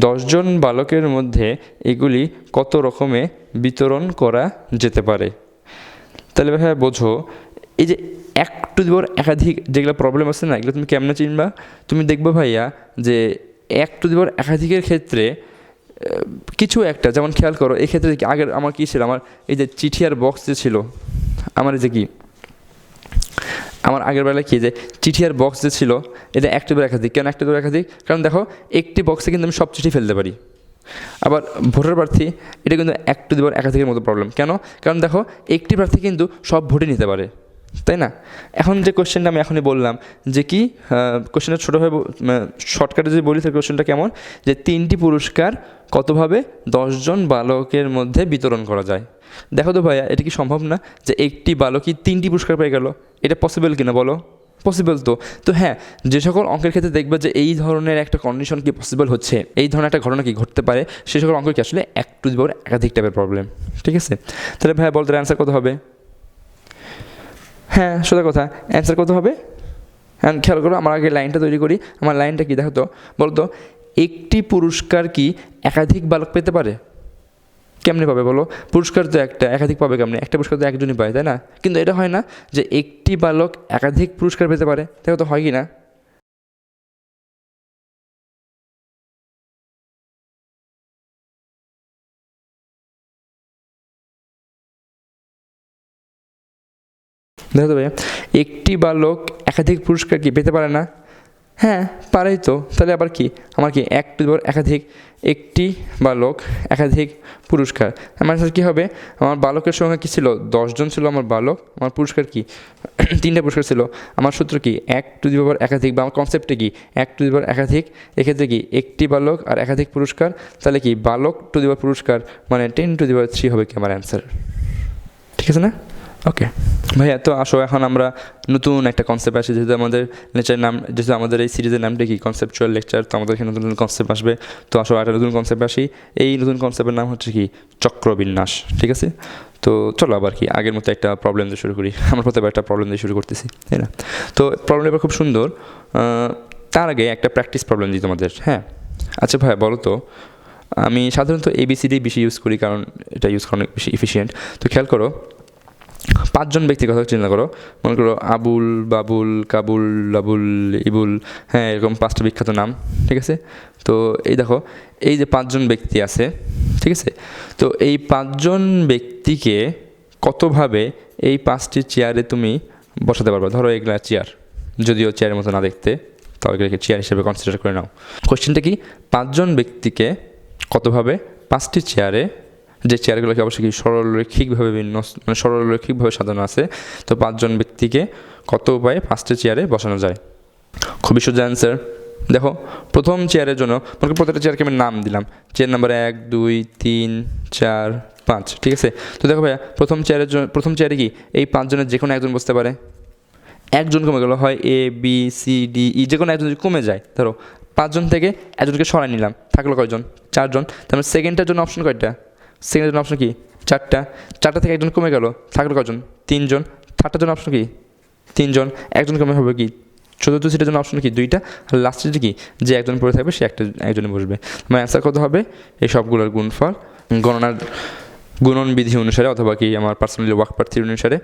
A: 10 জন বালকের মধ্যে এগুলি কত রকমে বিতরণ করা যেতে পারে? তাহলে ভাইয়া বোঝো এই যে একাধিক যেগুলো প্রবলেম আছে না, এগুলো তুমি কেমনে চিনবা? তুমি দেখবে ভাইয়া যে একাধিকের ক্ষেত্রে কিছু একটা, যেমন খেয়াল করো এক্ষেত্রে আগের আমার কী ছিল, আমার এই যে চিঠি আর বক্স যে ছিল, আমার এই যে কি আমার আগের বেলায় কী যে চিঠি আর বক্স যে ছিল, এটা একাধিক। কেন একাধিক? কারণ দেখো একটি বক্সে কিন্তু আমি সব চিঠি ফেলতে পারি, আবার ভোটার প্রার্থী এটা কিন্তু 1 টু দি পাওয়ার একাধিকের মতো প্রবলেম। কেন? কারণ দেখো একটি প্রার্থী কিন্তু সব ভোটই নিতে পারে, তাই না? এখন যে কোশ্চেনটা আমি এখনই বললাম যে কি কোশ্চেনটা ছোটোভাবে শর্টকাটে যদি বলি তাহলে কোশ্চেনটা কেমন, যে 3টি পুরস্কার কতভাবে 10 জন বালকের মধ্যে বিতরণ করা যায়। দেখো তো ভাইয়া, এটা কি সম্ভব না যে একটি বালকই 3টি পুরস্কার পেয়ে গেল? এটা পসিবল কিনা বলো? পসিবল তো। তো হ্যাঁ, যে সকল অঙ্কের ক্ষেত্রে দেখবে যে এই ধরনের একটা কন্ডিশন কি পসিবল হচ্ছে, এই ধরনের একটা ঘটনা কি ঘটতে পারে, সে সকল অঙ্ক কি আসলে 1 টু দি পাওয়ার একাধিক টাইপের প্রবলেম। ঠিক আছে, তাহলে ভাইয়া বলতে অ্যান্সার কত হবে? হ্যাঁ, সোজা কথা, অ্যান্সার কত হবে? হ্যাঁ, খেয়াল করো, আমার আগে লাইনটা তৈরি করি। আমার লাইনটা কি দেখো তো, বলতো একটি পুরস্কার কি একাধিক বালক পেতে পারে? কেমনি পাবে বলো? পুরস্কার তো একটা, একাধিক পাবে কেমনি? একটা পুরস্কার তো একজনই পায়, তাই না? কিন্তু এটা হয় না যে একটি বালক একাধিক পুরস্কার পেতে পারে, দেখো তো হয় কি না? দেখো তো ভাইয়া, একটি বালক একাধিক পুরস্কার কি পেতে পারে না? হ্যাঁ, পারেই তো। তাহলে আবার কি আমার কি 1 টু দি পাওয়ার একাধিক, একটি বালক একাধিক পুরস্কার, আমার সাথে কী হবে? আমার বালকের সংখ্যা কী ছিল? 10 জন ছিল আমার বালক, আমার পুরস্কার কি 3টা পুরস্কার ছিল। আমার সূত্র কি 1 টু দি পাওয়ার একাধিক, বা আমার কনসেপ্টে কি 1 টু দি পাওয়ার একাধিক, এক্ষেত্রে কি একটি বালক আর একাধিক পুরস্কার, তাহলে কি বালক টু দি পাওয়ার পুরস্কার মানে 10 টু দি পাওয়ার 3 হবে কি আমার অ্যান্সার। ঠিক আছে না? ওকে ভাইয়া, তো আসো এখন আমরা নতুন একটা কনসেপ্ট আসি, যেহেতু আমাদের লেকচারের নাম, যেহেতু আমাদের এই সিরিজের নামটা কি কনসেপচুয়াল লেকচার, তো আমাদের এখানে নতুন নতুন কনসেপ্ট আসবে। তো আসো একটা নতুন কনসেপ্ট আসি। এই নতুন কনসেপ্টের নাম হচ্ছে কি চক্রবিন্যাস। ঠিক আছে, তো চলো আবার কি আগের মতো একটা প্রবলেম দিয়ে শুরু করি। আমরা প্রত্যেকবার একটা প্রবলেম দিয়ে শুরু করতেছি, তাই না? তো প্রবলেমটা খুব সুন্দর। তার আগে একটা প্র্যাকটিস প্রবলেম দিই তোমাদের। হ্যাঁ, আচ্ছা ভাইয়া বলো তো, আমি সাধারণত ABCD বেশি ইউজ করি, কারণ এটা ইউজ করা অনেক বেশি এফিশিয়েন্ট। তো খেয়াল করো, 5 জন ব্যক্তির কথা চিন্তা করো। মনে করো আবুল, বাবুল, কাবুল, লাবুল, ইবুল, হ্যাঁ এরকম 5টা বিখ্যাত নাম। ঠিক আছে, তো এই দেখো, এই যে 5 জন ব্যক্তি আছে, ঠিক আছে, তো এই 5 জন ব্যক্তিকে কতভাবে এই 5টি চেয়ারে তুমি বসাতে পারবে? ধরো এগুলা চেয়ার, যদিও চেয়ারের মতো না দেখতে, তাও এগুলোকে চেয়ার হিসেবে কনসিডার করে নাও। কোশ্চেনটা কি, 5 জন ব্যক্তিকে কতভাবে 5টি চেয়ারে, যে চেয়ারগুলোকে অবশ্যই কি সরলরৈখিকভাবে মানে সরলরৈখিকভাবে সাজানো আছে, তো 5 জন ব্যক্তিকে কত উপায়ে 5টি চেয়ারে বসানো যায়? খুবই সোজা অ্যান্সার। দেখো, প্রথম চেয়ারের জন্য প্রত্যেকটা চেয়ারকে আমি নাম দিলাম, চেয়ার নাম্বার 1, 2, 3, 4, 5। ঠিক আছে, তো দেখো ভাইয়া, প্রথম চেয়ারে কি এই 5 জনের যে কোনো একজন বসতে পারে। একজন কমে গেল, হয় ABCDE, যে কোনো একজন যদি কমে যায়, ধরো 5 জন থেকে একজনকে সরাই নিলাম, থাকলো কয়জন? 4 জন। তার মানে সেকেন্ডটার জন্য অপশন কয়টা? সেকেন্ডের জন্য অপশন কি 4টা থেকে একজন কমে গেল, থাকলো কয়জন? 3 জন। থার্ডটার জন্য অপশন কি 3 জন, একজন কমে হবে কি চতুর্থ সিটের জন্য অপশন কি 2টা, আর লাস্ট সিটে কি যে একজন পড়ে থাকবে সে একজনে বসবে। আমার অ্যান্সার কত হবে? এই সবগুলোর গুণফল গণনার গুণন বিধি অনুসারে, অথবা কি আমার পার্সোনালি ওয়ার্ক প্রার্থীর অনুসারে।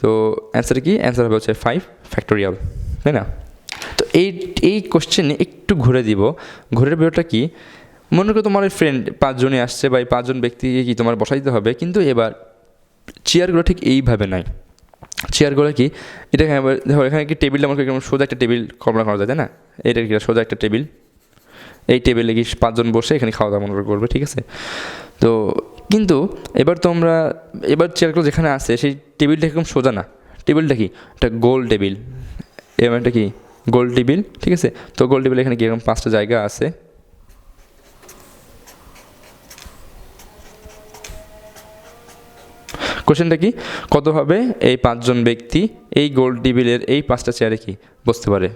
A: তো অ্যান্সার কি? অ্যান্সার হবে হচ্ছে 5 ফ্যাক্টোরিয়াল, তাই না? তো এই কোশ্চেনে একটু ঘুরে দিব। ঘুরের বিষয়টা কি, মনে করো তোমার ওই ফ্রেন্ড 5 জনই আসছে, বা এই 5 জন ব্যক্তিকে কি তোমার বসাই দিতে হবে, কিন্তু এবার চেয়ারগুলো ঠিক এইভাবে নাই। চেয়ারগুলো কি, এটা দেখো এখানে কি টেবিলটা আমাকে সোজা একটা টেবিল কল্পনা করা যায়, তাই না? এটা কি সোজা একটা টেবিল, এই টেবিলে কি 5 জন বসে এখানে খাওয়া দাওয়া মনে করবে, ঠিক আছে? তো কিন্তু এবার চেয়ারগুলো যেখানে আছে সেই টেবিলটা এরকম সোজা না, টেবিলটা কি একটা গোল টেবিল, এবার এটা কি গোল টেবিল, ঠিক আছে? তো গোল টেবিল এখানে কি এরকম 5টা জায়গা আছে। কোশ্চেনটা কি, কতভাবে এই 5 জন ব্যক্তি এই গোল টেবিলের এই 5টা চেয়ারে কি বসতে পারে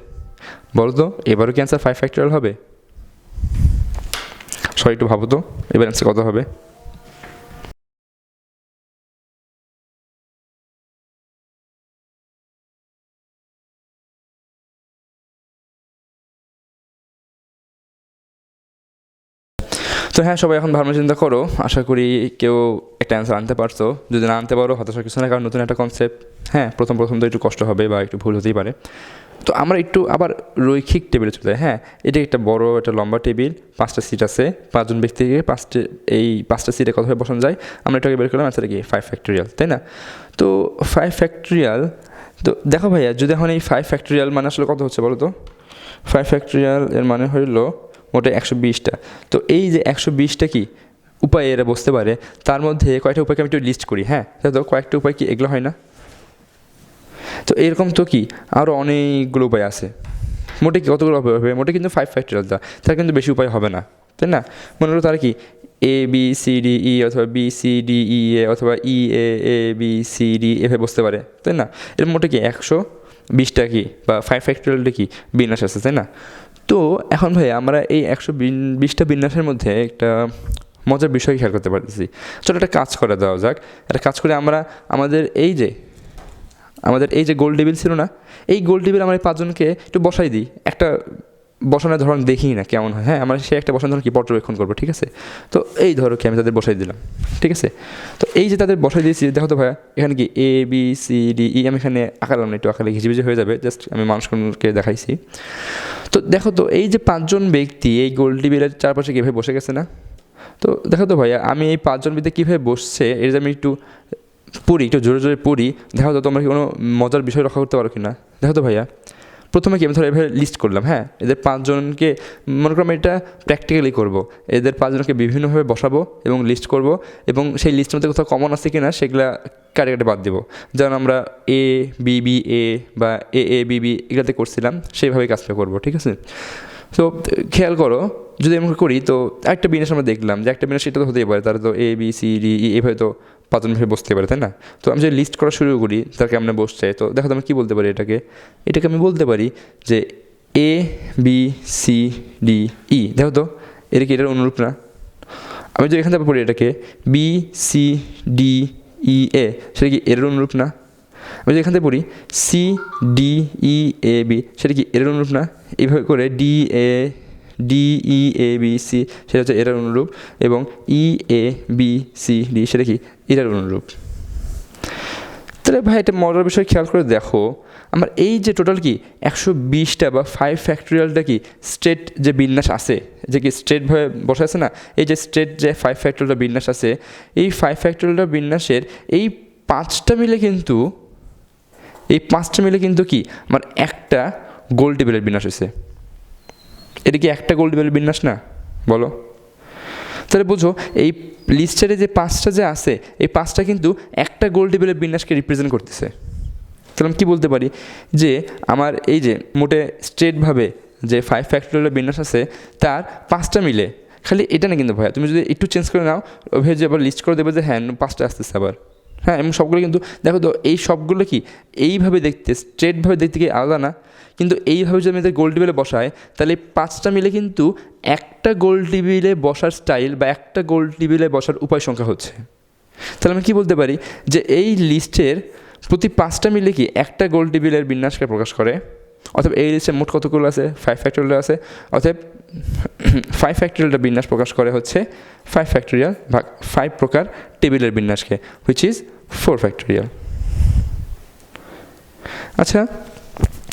A: বলো তো? এবারও কি অ্যান্সার 5 ফ্যাক্টোরিয়াল হবে? সরি, একটু ভাবো তো, এবার অ্যান্সার কত হবে? তো হ্যাঁ, সবাই এখন ভাবনা চিন্তা করো। আশা করি কেউ একটা অ্যান্সার আনতে পারছো। যদি না আনতে পারো হতাশার কিছু না, কারণ নতুন একটা কনসেপ্ট। হ্যাঁ, প্রথম তো একটু কষ্ট হবে বা একটু ভুল হতেই পারে। তো আমরা একটু আবার রৈখিক টেবিলে চলে যাই। হ্যাঁ, এটা একটা বড়, একটা লম্বা টেবিল, 5টা সিট আছে, 5 জন ব্যক্তিকে এই 5টা সিটে কতভাবে বসানো যায় আমরা এটাকে বের করলাম। অ্যান্সার কি 5 ফ্যাক্টোরিয়াল, তাই না? তো 5 ফ্যাক্টোরিয়াল, তো দেখো ভাইয়া, যদি এখন এই 5 ফ্যাক্টোরিয়াল মানে আসলে কত হচ্ছে বলো তো? 5 ফ্যাক্টোরিয়াল এর মানে হইল মোটে 120টা। তো এই যে 120টা কি উপায়ে এরা বসতে পারে, তার মধ্যে কয়েকটা উপায়কে আমি একটু লিস্ট করি। হ্যাঁ, তো কয়েকটা উপায় কি এগুলো হয় না? তো এরকম তো কি আরও অনেকগুলো উপায় আছে। মোটে কি কতগুলো উপায় হবে? মোটে কিন্তু 5 ফ্যাক্টরিয়াল দা, তার কিন্তু বেশি উপায় হবে না, তাই না? মনে করো তারা কি এ বি সি ডি ই অথবা বি সি ডি ই এ অথবা ই এ এ বি সি ডি এভাবে বসতে পারে, তাই না? এর মোটে কি 120টা কি বা 5 ফ্যাক্টরিয়ালটা কি বিন্যাস আছে, তাই না? তো এখন ভাই আমরা এই 120টা বিন্যাসের মধ্যে একটা মজার বিষয় খেয়াল করতে পারতেছি। চলো একটা কাজ করে দেওয়া যাক। একটা কাজ করে আমরা আমাদের এই যে গোল টেবিল ছিল না, এই গোল টেবিল আমরা এই 5 জনকে একটু বসাই দিই। একটা বসানোর ধরন দেখি না কেমন হয়। হ্যাঁ, আমরা সে একটা বসানোর ধরন কি পর্যবেক্ষণ করবো, ঠিক আছে? তো এই ধরো কি আমি তাদের বসাই দিলাম, ঠিক আছে? তো এই যে তাদের বসাই দিয়েছি, দেখো তো ভাইয়া এখানে কি এ বি সি ডি ই, আমি এখানে আঁকালাম না, একটু আঁকালে ঘিজিবিজি হয়ে যাবে, জাস্ট আমি মানুষকে দেখাইছি। তো দেখো তো এই যে 5 জন ব্যক্তি এই গোল টেবিলের চারপাশে কীভাবে বসে গেছে না? তো দেখো তো ভাইয়া আমি এই 5 জন ব্যক্তি কীভাবে বসছে এর যে আমি একটু পড়ি, একটু জোরে জোরে পড়ি, দেখো তো তোমরা কি কোনো মজার বিষয় রক্ষা করতে পারো কি না? দেখো তো ভাইয়া প্রথমে কি আমি ধরো এভাবে লিস্ট করলাম। হ্যাঁ, এদের 5 জনকে মনে করো আমি এটা প্র্যাকটিক্যালি করবো। এদের 5 জনকে বিভিন্নভাবে বসাবো এবং লিস্ট করব, এবং সেই লিস্টের মধ্যে কোথাও কমন আছে কি না সেগুলা কাটে কাটে বাদ দেবো। যেমন আমরা এ বি বি এ বা এ বি বি এগুলোতে করছিলাম, সেইভাবেই কাজটা করবো, ঠিক আছে? তো খেয়াল করো, যদি আমরা করি তো একটা বিন্যাস আমরা দেখলাম যে একটা বিন্যাস এটা তো হতেই পারে, তার তো এ বি সি ডি ই এভাবে তো 5 জন ভাবে বসতে পারে, তাই না? তো আমি যদি লিস্ট করা শুরু করি তার কেমন বসছে, তো দেখো তো আমি কী বলতে পারি এটাকে আমি বলতে পারি যে এ বি সি ডি ই। দেখো তো এটা কি এটার অনুরূপ না? আমি যদি এখান থেকে পড়ি এটাকে বি সি ডি ই এ, সেটা কি এর অনুরূপ না? আমি যদি এখান থেকে পড়ি C D E A B, সেটা কি এর অনুরূপ না? এইভাবে করে ডি ই এ বি সি, সেটা হচ্ছে এটার অনুরূপ, এবং ই এ বি সি ডি সেটা কি এটার অনুরূপ। তাহলে ভাই একটা মজার বিষয় খেয়াল করে দেখো, আমার এই যে টোটাল কি 120টা বা 5 ফ্যাক্টরিয়ালটা কি স্ট্রেট যে বিন্যাস আছে, যে কি স্ট্রেটভাবে বসে আছে না, এই যে স্ট্রেট যে 5 ফ্যাক্টরিয়ালটা বিন্যাস আছে, এই 5 ফ্যাক্টরিয়ালটা বিন্যাসের এই 5টা মিলে কিন্তু কি আমার একটা গোল টেবিলের বিন্যাস হয়েছে। এটা কি একটা গোল টেবিলের বিন্যাস না? বলো। তাহলে বুঝো এই লিস্টের যে 5টা যে আছে, এই 5টা কিন্তু একটা গোল টেবিলের বিন্যাসকে রিপ্রেজেন্ট করতেছে। তাহলে আমি কী বলতে পারি যে আমার এই যে মোটে স্ট্রেটভাবে যে 5 ফ্যাক্টরিয়াল বিন্যাস আছে তার 5টা মিলে, খালি এটা না কিন্তু ভাইয়া, তুমি যদি একটু চেঞ্জ করে নাও ওইভাবে যে আবার লিস্ট করে দেবে যে হ্যাঁ 5টা আসতেছে আবার। হ্যাঁ, এবং সবগুলো কিন্তু দেখো তো এই সবগুলো কি এইভাবে দেখতে স্ট্রেটভাবে দেখতে কি আলাদা না? কিন্তু এইভাবে যদি আমি এদের গোল টেবিলে বসাই, তাহলে 5টা মিলে কিন্তু একটা গোল টেবিলে বসার স্টাইল বা একটা গোল টেবিলে বসার উপায় সংখ্যা হচ্ছে। তাহলে আমি কী বলতে পারি যে এই লিস্টের প্রতি 5টা মিলে কি একটা গোল টেবিলের বিন্যাসকে প্রকাশ করে। অথবা এই লিস্টে মোট কতগুলো আছে? 5 ফ্যাক্টরিয়াল আছে। অতএব 5 ফ্যাক্টরিয়ালটা বিন্যাস প্রকাশ করে হচ্ছে 5 ফ্যাক্টরিয়াল ভাগ 5 প্রকার টেবিলের বিন্যাসকে, হুইচ ইজ 4 ফ্যাক্টরিয়াল। আচ্ছা,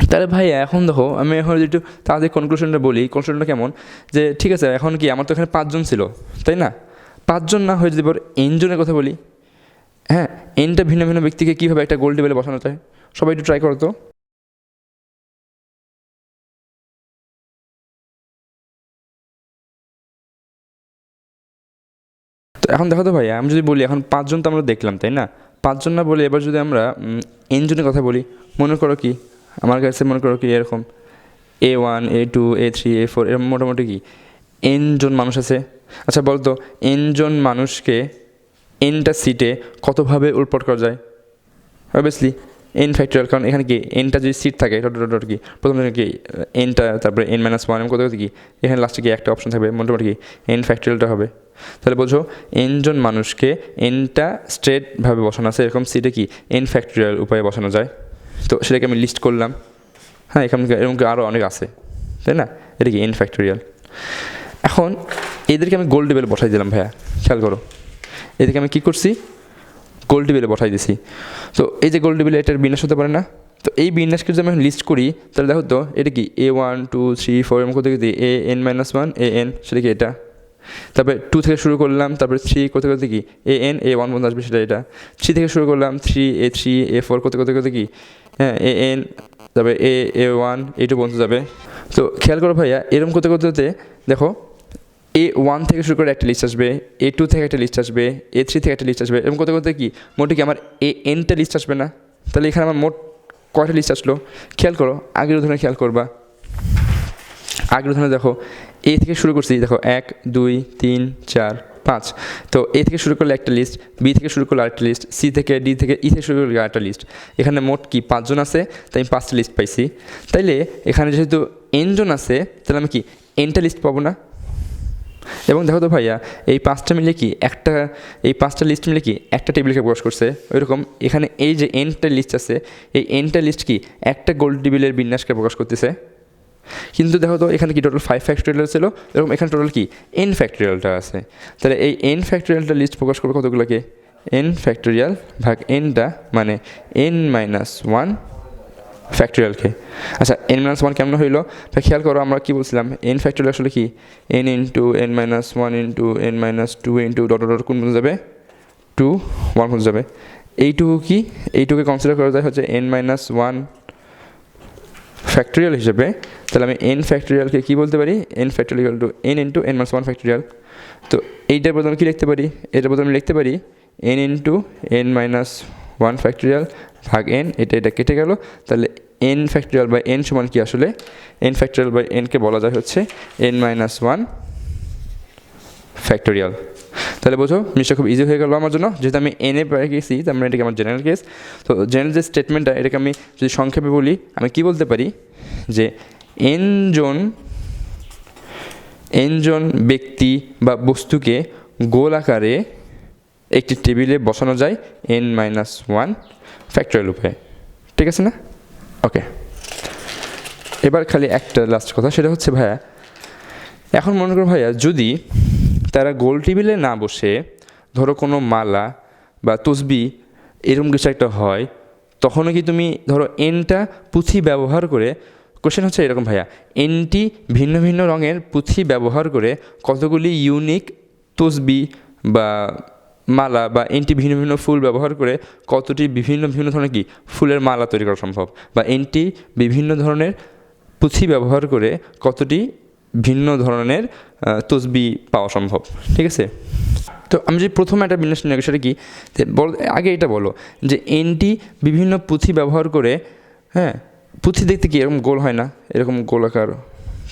A: তাহলে ভাই এখন দেখো আমি এখন একটু তাদের কনক্লুশনটা বলি। কনক্লুশনটা কেমন যে ঠিক আছে, এখন কি আমার তো এখানে 5 জন ছিল, তাই না? 5 জন না হয়ে যদি এবার n জনের কথা বলি, হ্যাঁ, nটা ভিন্ন ভিন্ন ব্যক্তিকে কীভাবে একটা গোল টেবিলে বসানো যায়, সবাই একটু ট্রাই করো তো। তো এখন দেখো তো ভাই, আমি যদি বলি এখন 5 জন তো আমরা দেখলাম, তাই না? 5 জন না বলে এবার যদি আমরা n জনের কথা বলি, মনে করো কি আমার কাছে মনে করো কি এরকম A1 A2 A3 A4 এরকম মোটামুটি কি n জন মানুষ আছে। আচ্ছা বলতো n জন মানুষকে nটা সিটে কতভাবে উৎপট করা যায়? অবভিয়াসলি n ফ্যাক্টরিয়াল, কারণ এখানে কি nটা যদি সিট থাকে ডট কি প্রথমে কি nটা, তারপরে n-1 কত কি এখানে লাস্টে কি একটা অপশন থাকবে, মোটামুটি কি n ফ্যাক্টরিয়ালটা হবে। তাহলে বোঝো n জন মানুষকে nটা স্ট্রেটভাবে বসানো আছে, এরকম সিটে কি n ফ্যাক্টরিয়াল উপায়ে বসানো যায়। তো সেটাকে আমি লিস্ট করলাম। হ্যাঁ, এখানে এরকম আরও অনেক আছে, তাই না? এটা কি n ফ্যাক্টরিয়াল। এখন এদেরকে আমি গোল টেবিলে বসাই দিলাম ভাইয়া, খেয়াল করো এদেরকে আমি কী করছি, গোল টেবিলে বসাই দিছি। তো এই যে গোল টেবিলে এটার বিন্যাস হতে পারে না? তো এই বিন্যাসকে যদি আমি লিস্ট করি তাহলে দেখো তো এটা কি A1 2 3 4 এরকম কত কি an-1 an, সেটা কি এটা। তারপরে 2 থেকে শুরু করলাম, তারপরে 3 করতে করতে কি an A1 পর্যন্ত আসবে, সেটা এটা। 3 থেকে শুরু করলাম 3 A3 A4 করতে করতে কি হ্যাঁ an, তারপরে A1 A2 পর্যন্ত যাবে। তো খেয়াল করো ভাইয়া, এরকম করতে করতে করতে দেখো A1 থেকে শুরু করে একটা লিস্ট আসবে, A2 থেকে একটা লিস্ট আসবে, A3 থেকে একটা লিস্ট আসবে, এরকম করতে করতে কি মোটে কি আমার ANটা লিস্ট আসবে না? তাহলে এখানে আমার মোট কয়টা লিস্ট আসলো খেয়াল করো। আগের উদাহরণে খেয়াল করবা, আগের উদাহরণে দেখো A থেকে শুরু করছি, দেখো 1 2 3 4 5। তো A থেকে শুরু করলে একটা লিস্ট, B থেকে শুরু করলে আরেকটা লিস্ট, C থেকে D থেকে E থেকে শুরু করলে আরেকটা লিস্ট। এখানে মোট কি 5 জন আছে, তাই আমি 5টা লিস্ট পাইছি। তাইলে এখানে যেহেতু N জন আছে, তাহলে আমি কি Nটা লিস্ট পাবো না? এবং দেখো তো ভাইয়া, এই 5টা মিলে কি একটা, এই 5টা লিস্ট মিলে কি একটা টেবিলকে প্রকাশ করছে। ওইরকম এখানে এই যে Nটা লিস্ট আছে, এই Nটা লিস্ট কি একটা গোল টেবিলের বিন্যাসকে প্রকাশ করতেছে। কিন্তু দেখো তো এখানে কি টোটাল 5 ফ্যাক্টোরিয়াল ছিল, এরকম এখানে টোটাল কি n ফ্যাক্টোরিয়ালটা আছে। তাহলে এই n ফ্যাক্টোরিয়ালটা লিস্ট প্রকাশ করবে কতগুলোকে? n ফ্যাক্টোরিয়াল ভাগ nটা, মানে n-1 ফ্যাক্টোরিয়ালকে। আচ্ছা, n-1 কেমন হইলো? খেয়াল করো আমরা কি বলছিলাম, n ফ্যাক্টোরিয়াল আসলে কি n into n-1 into n-2 into dot dot কোন পর্যন্ত যাবে? 2 1 পর্যন্ত যাবে। এইটুকু কি, এইটুকুকে কনসিডার করা যায় হচ্ছে n-1 ফ্যাক্টোরিয়াল হিসেবে। তাহলে আমি n ফ্যাক্টোরিয়ালকে কী বলতে পারি? n factorial equal to n into n-1 factorial. তো এইটার বদলে কী লিখতে পারি? এটার বদলে আমি লিখতে পারি n ইন্টু n-1 ফ্যাক্টোরিয়াল ভাগ n। এটা কেটে গেল। তাহলে n ফ্যাক্টোরিয়াল বাই n সমান কি আসলে? n ফ্যাক্টোরিয়াল বাই nকে বলা যায় হচ্ছে n-1 ফ্যাক্টোরিয়াল। তাহলে বোঝো জিনিসটা খুব ইজি হয়ে গেল আমার জন্য, যেহেতু আমি এনে পেয়ে গেছি, তার মানে এটাকে আমার জেনারেল কেস। তো জেনারেল যে স্টেটমেন্টটা, এটাকে আমি যদি সংক্ষেপে বলি, আমি কি বলতে পারি যে n জন ব্যক্তি বা বস্তুকে গোল আকারে একটি টেবিলে বসানো যায় n-1 ফ্যাক্টোরিয়াল উপায়ে। ঠিক আছে না? ওকে, এবার খালি একটা লাস্ট কথা, সেটা হচ্ছে ভাইয়া, এখন মনে করো ভাইয়া, যদি তারা গোল টেবিলে না বসে ধরো কোনো মালা বা তসবি এরকম কিছু একটা হয়, তখনও কি তুমি ধরো এনটা পুঁথি ব্যবহার করে, কোশ্চেন হচ্ছে এরকম ভাইয়া, এনটি ভিন্ন ভিন্ন রঙের পুঁথি ব্যবহার করে কতগুলি ইউনিক তসবি বা মালা বা এনটি ভিন্ন ভিন্ন ফুল ব্যবহার করে কতটি বিভিন্ন বিভিন্ন ধরনের কি ফুলের মালা তৈরি করা সম্ভব, বা এনটি বিভিন্ন ধরনের পুঁথি ব্যবহার করে কতটি ভিন্ন ধরনের তসবি পাওয়া সম্ভব। ঠিক আছে? তো আমি যদি প্রথমে একটা বিন্যাস নিয়ে সেটা কি, আগে এটা বলো যে এনটি বিভিন্ন পুঁথি ব্যবহার করে, হ্যাঁ, পুঁথি দেখতে কি এরকম গোল হয় না? এরকম গোলাকার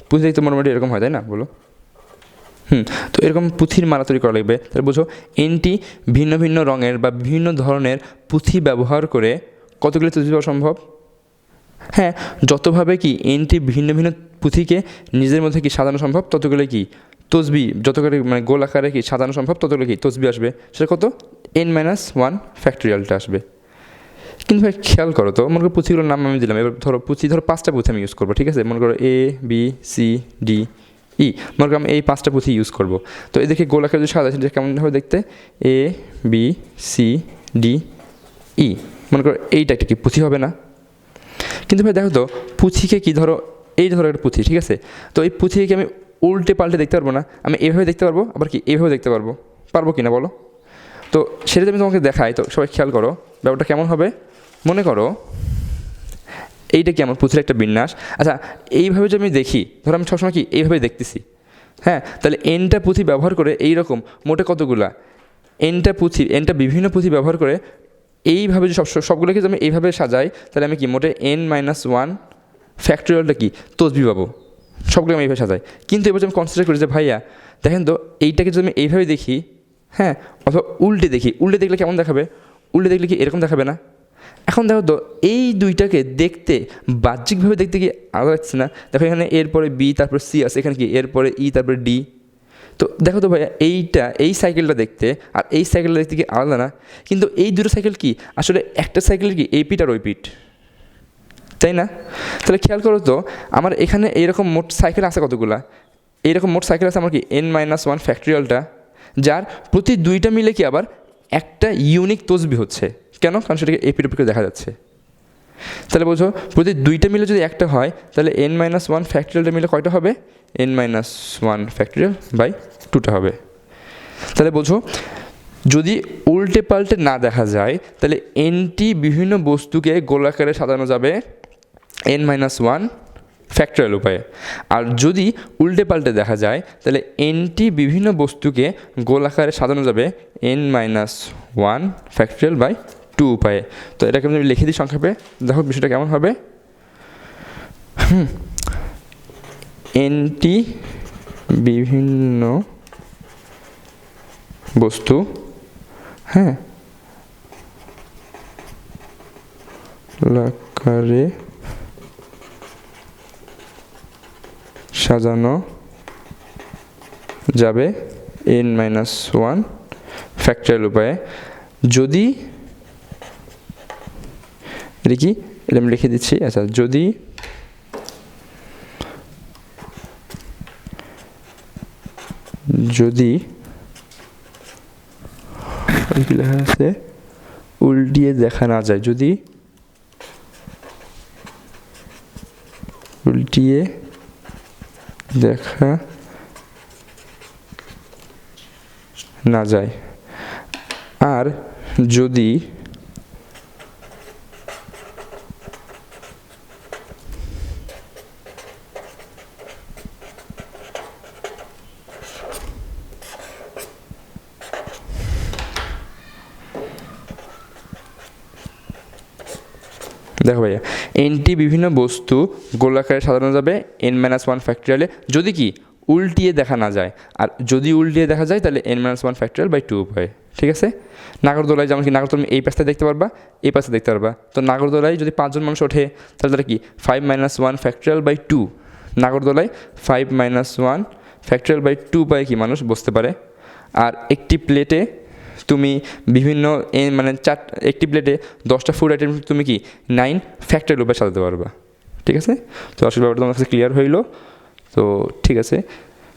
A: পুঁথি দেখতে মোটামুটি এরকম হয়, তাই না? বলো। তো এরকম পুঁথির মালা তৈরি করা লাগবে। তাহলে বুঝো এনটি ভিন্ন ভিন্ন রঙের বা বিভিন্ন ধরনের পুঁথি ব্যবহার করে কতগুলি তসবি পাওয়া সম্ভব? হ্যাঁ, যতভাবে কি এনটি ভিন্ন ভিন্ন পুঁথিকে নিজের মধ্যে কি সাজানো সম্ভব, ততগুলো কি তসবি, যতগুলো মানে গোল আকারে কি সাজানো সম্ভব, ততগুলো কি তসবি আসবে। সেটা কত? n-1 ফ্যাক্টোরিয়ালটা আসবে। কিন্তু ভাই খেয়াল করো তো, মনে করো পুঁথিগুলোর নাম আমি দিলাম, এবার ধরো পুঁথি, ধরো 5টা পুঁথি আমি ইউজ করবো। ঠিক আছে? মনে করো A-B-C-D-E, মনে করো আমি এই 5টা পুঁথি ইউজ করবো। তো এদিকে গোল আকারে যদি সাজাচ্ছি, এটা কেমন হবে দেখতে? A-B-C-D-E, মনে করো এইটা একটা কি পুঁথি হবে না? কিন্তু ভাই দেখো তো, পুঁথিকে কি ধরো, এই ধরো একটা পুঁথি, ঠিক আছে? তো এই পুঁথিকে কি আমি উল্টে পাল্টে দেখতে পারবো না? আমি এইভাবে দেখতে পারবো, আবার কি এইভাবে দেখতে পারবো, পারবো কি না বলো? তো সেটা আমি তোমাকে দেখাই। তো সবাই খেয়াল করো ব্যাপারটা কেমন হবে। মনে করো এইটা কি আমার পুঁথির একটা বিন্যাস। আচ্ছা, এইভাবে যদি আমি দেখি, ধরো আমি সবসময় কি এইভাবে দেখতেছি, হ্যাঁ, তাহলে এনটা পুঁথি ব্যবহার করে এইরকম মোটে কতগুলা এনটা বিভিন্ন পুঁথি ব্যবহার করে এইভাবে যে সবগুলোকে যদি আমি এইভাবে সাজাই, তাহলে আমি কি মোটে n-1 ফ্যাক্টোরিয়ালটা কি তসবি পাবো, সবগুলো আমি এইভাবে সাজাই। কিন্তু এবার আমি কনসিডার করি যে ভাইয়া দেখেন তো, এইটাকে যদি আমি এইভাবে দেখি, হ্যাঁ, অথবা উল্টে দেখি, উল্টে দেখলে কেমন দেখাবে? উল্টে দেখলে কি এরকম দেখাবে না? এখন দেখো তো, এই দুইটাকে দেখতে বাহ্যিকভাবে দেখতে কি আলাদা লাগছে না? দেখো এখানে এরপরে বি, তারপরে সি আছে, এখানে কি এরপরে ই, তারপরে ডি। তো দেখো তো ভাইয়া, এই সাইকেলটা দেখতে আর এই সাইকেলটা দেখতে কি আলাদা না? কিন্তু এই দুটো সাইকেল কি আসলে একটা সাইকেলের কি এই পিঠ আর ওই পিঠ, তাই না? তাহলে খেয়াল করো তো, আমার এখানে এইরকম মোট সাইকেল আছে কতগুলা? এইরকম মোট সাইকেল আছে আমার কি n-1 ফ্যাক্টোরিয়ালটা, যার প্রতি দুইটা মিলে কি আবার একটা ইউনিক তসবি হচ্ছে। কেন? কারণ সেটাকে এই পিঠ ওই পিঠ দেখা যাচ্ছে। তাহলে বোঝো, প্রতি দুইটা মিলে যদি একটা হয়, তাহলে n-1 ফ্যাক্টোরিয়ালটা মিলে কয়টা হবে? n-1 ফ্যাক্টোরিয়াল বাই 2টা হবে। তাহলে বোঝো, যদি উল্টে পাল্টে না দেখা যায়, তাহলে এনটি বিভিন্ন বস্তুকে গোলাকারে সাজানো যাবে n-1 ফ্যাক্টরিয়াল উপায়ে। আর যদি উল্টে পাল্টে দেখা যায় তাহলে এনটি বিভিন্ন বস্তুকে গোলাকারে সাজানো যাবে n-1 ফ্যাক্টরিয়াল বাই 2 উপায়ে। তো এটাকে আমি লিখে দিই সংক্ষেপে, দেখো বিষয়টা কেমন হবে। এনটি বিভিন্ন বস্তু, হ্যাঁ, গোলাকারে সাজানো যাবে n-1 ফ্যাক্টরিয়াল উপায়ে যদি, এটা কি, এটা আমি লিখে দিচ্ছি, আচ্ছা, যদি কি লেখা আছে, উল্টিয়ে দেখা না যায়, যদি উল্টিয়ে দেখা না যায়, আর যদি দেখো ভাইয়া, এনটি বিভিন্ন বস্তু গোলাকারে সাজানো যাবে n-1 ফ্যাক্টরিয়ালে যদি কি উল্টিয়ে দেখা না যায়, আর যদি উল্টিয়ে দেখা যায় তাহলে n-1 ফ্যাক্টরিয়াল বাই 2 উপায়ে। ঠিক আছে, নাগরদোলায় যেমন কি নাগরদোলা এই পাশে দেখতে পারবা, এই পাশে দেখতে পারবা। তো নাগরদোলায় যদি 5 জন মানুষ ওঠে তাহলে তারা কি 5-1 ফ্যাক্টরিয়াল বাই 2, নাগরদোলায় 5-1 ফ্যাক্টরিয়াল বাই 2 উপায়ে কি মানুষ বসতে পারে। আর একটি প্লেটে তুমি বিভিন্ন মানে একটি প্লেটে 10টা ফুড আইটেম তুমি কি 9 ফ্যাক্টরিয়াল উপায়ে সাজাতে পারবা। ঠিক আছে, তো আসলে ব্যাপারটা তোমার কাছে ক্লিয়ার হইলো। তো ঠিক আছে।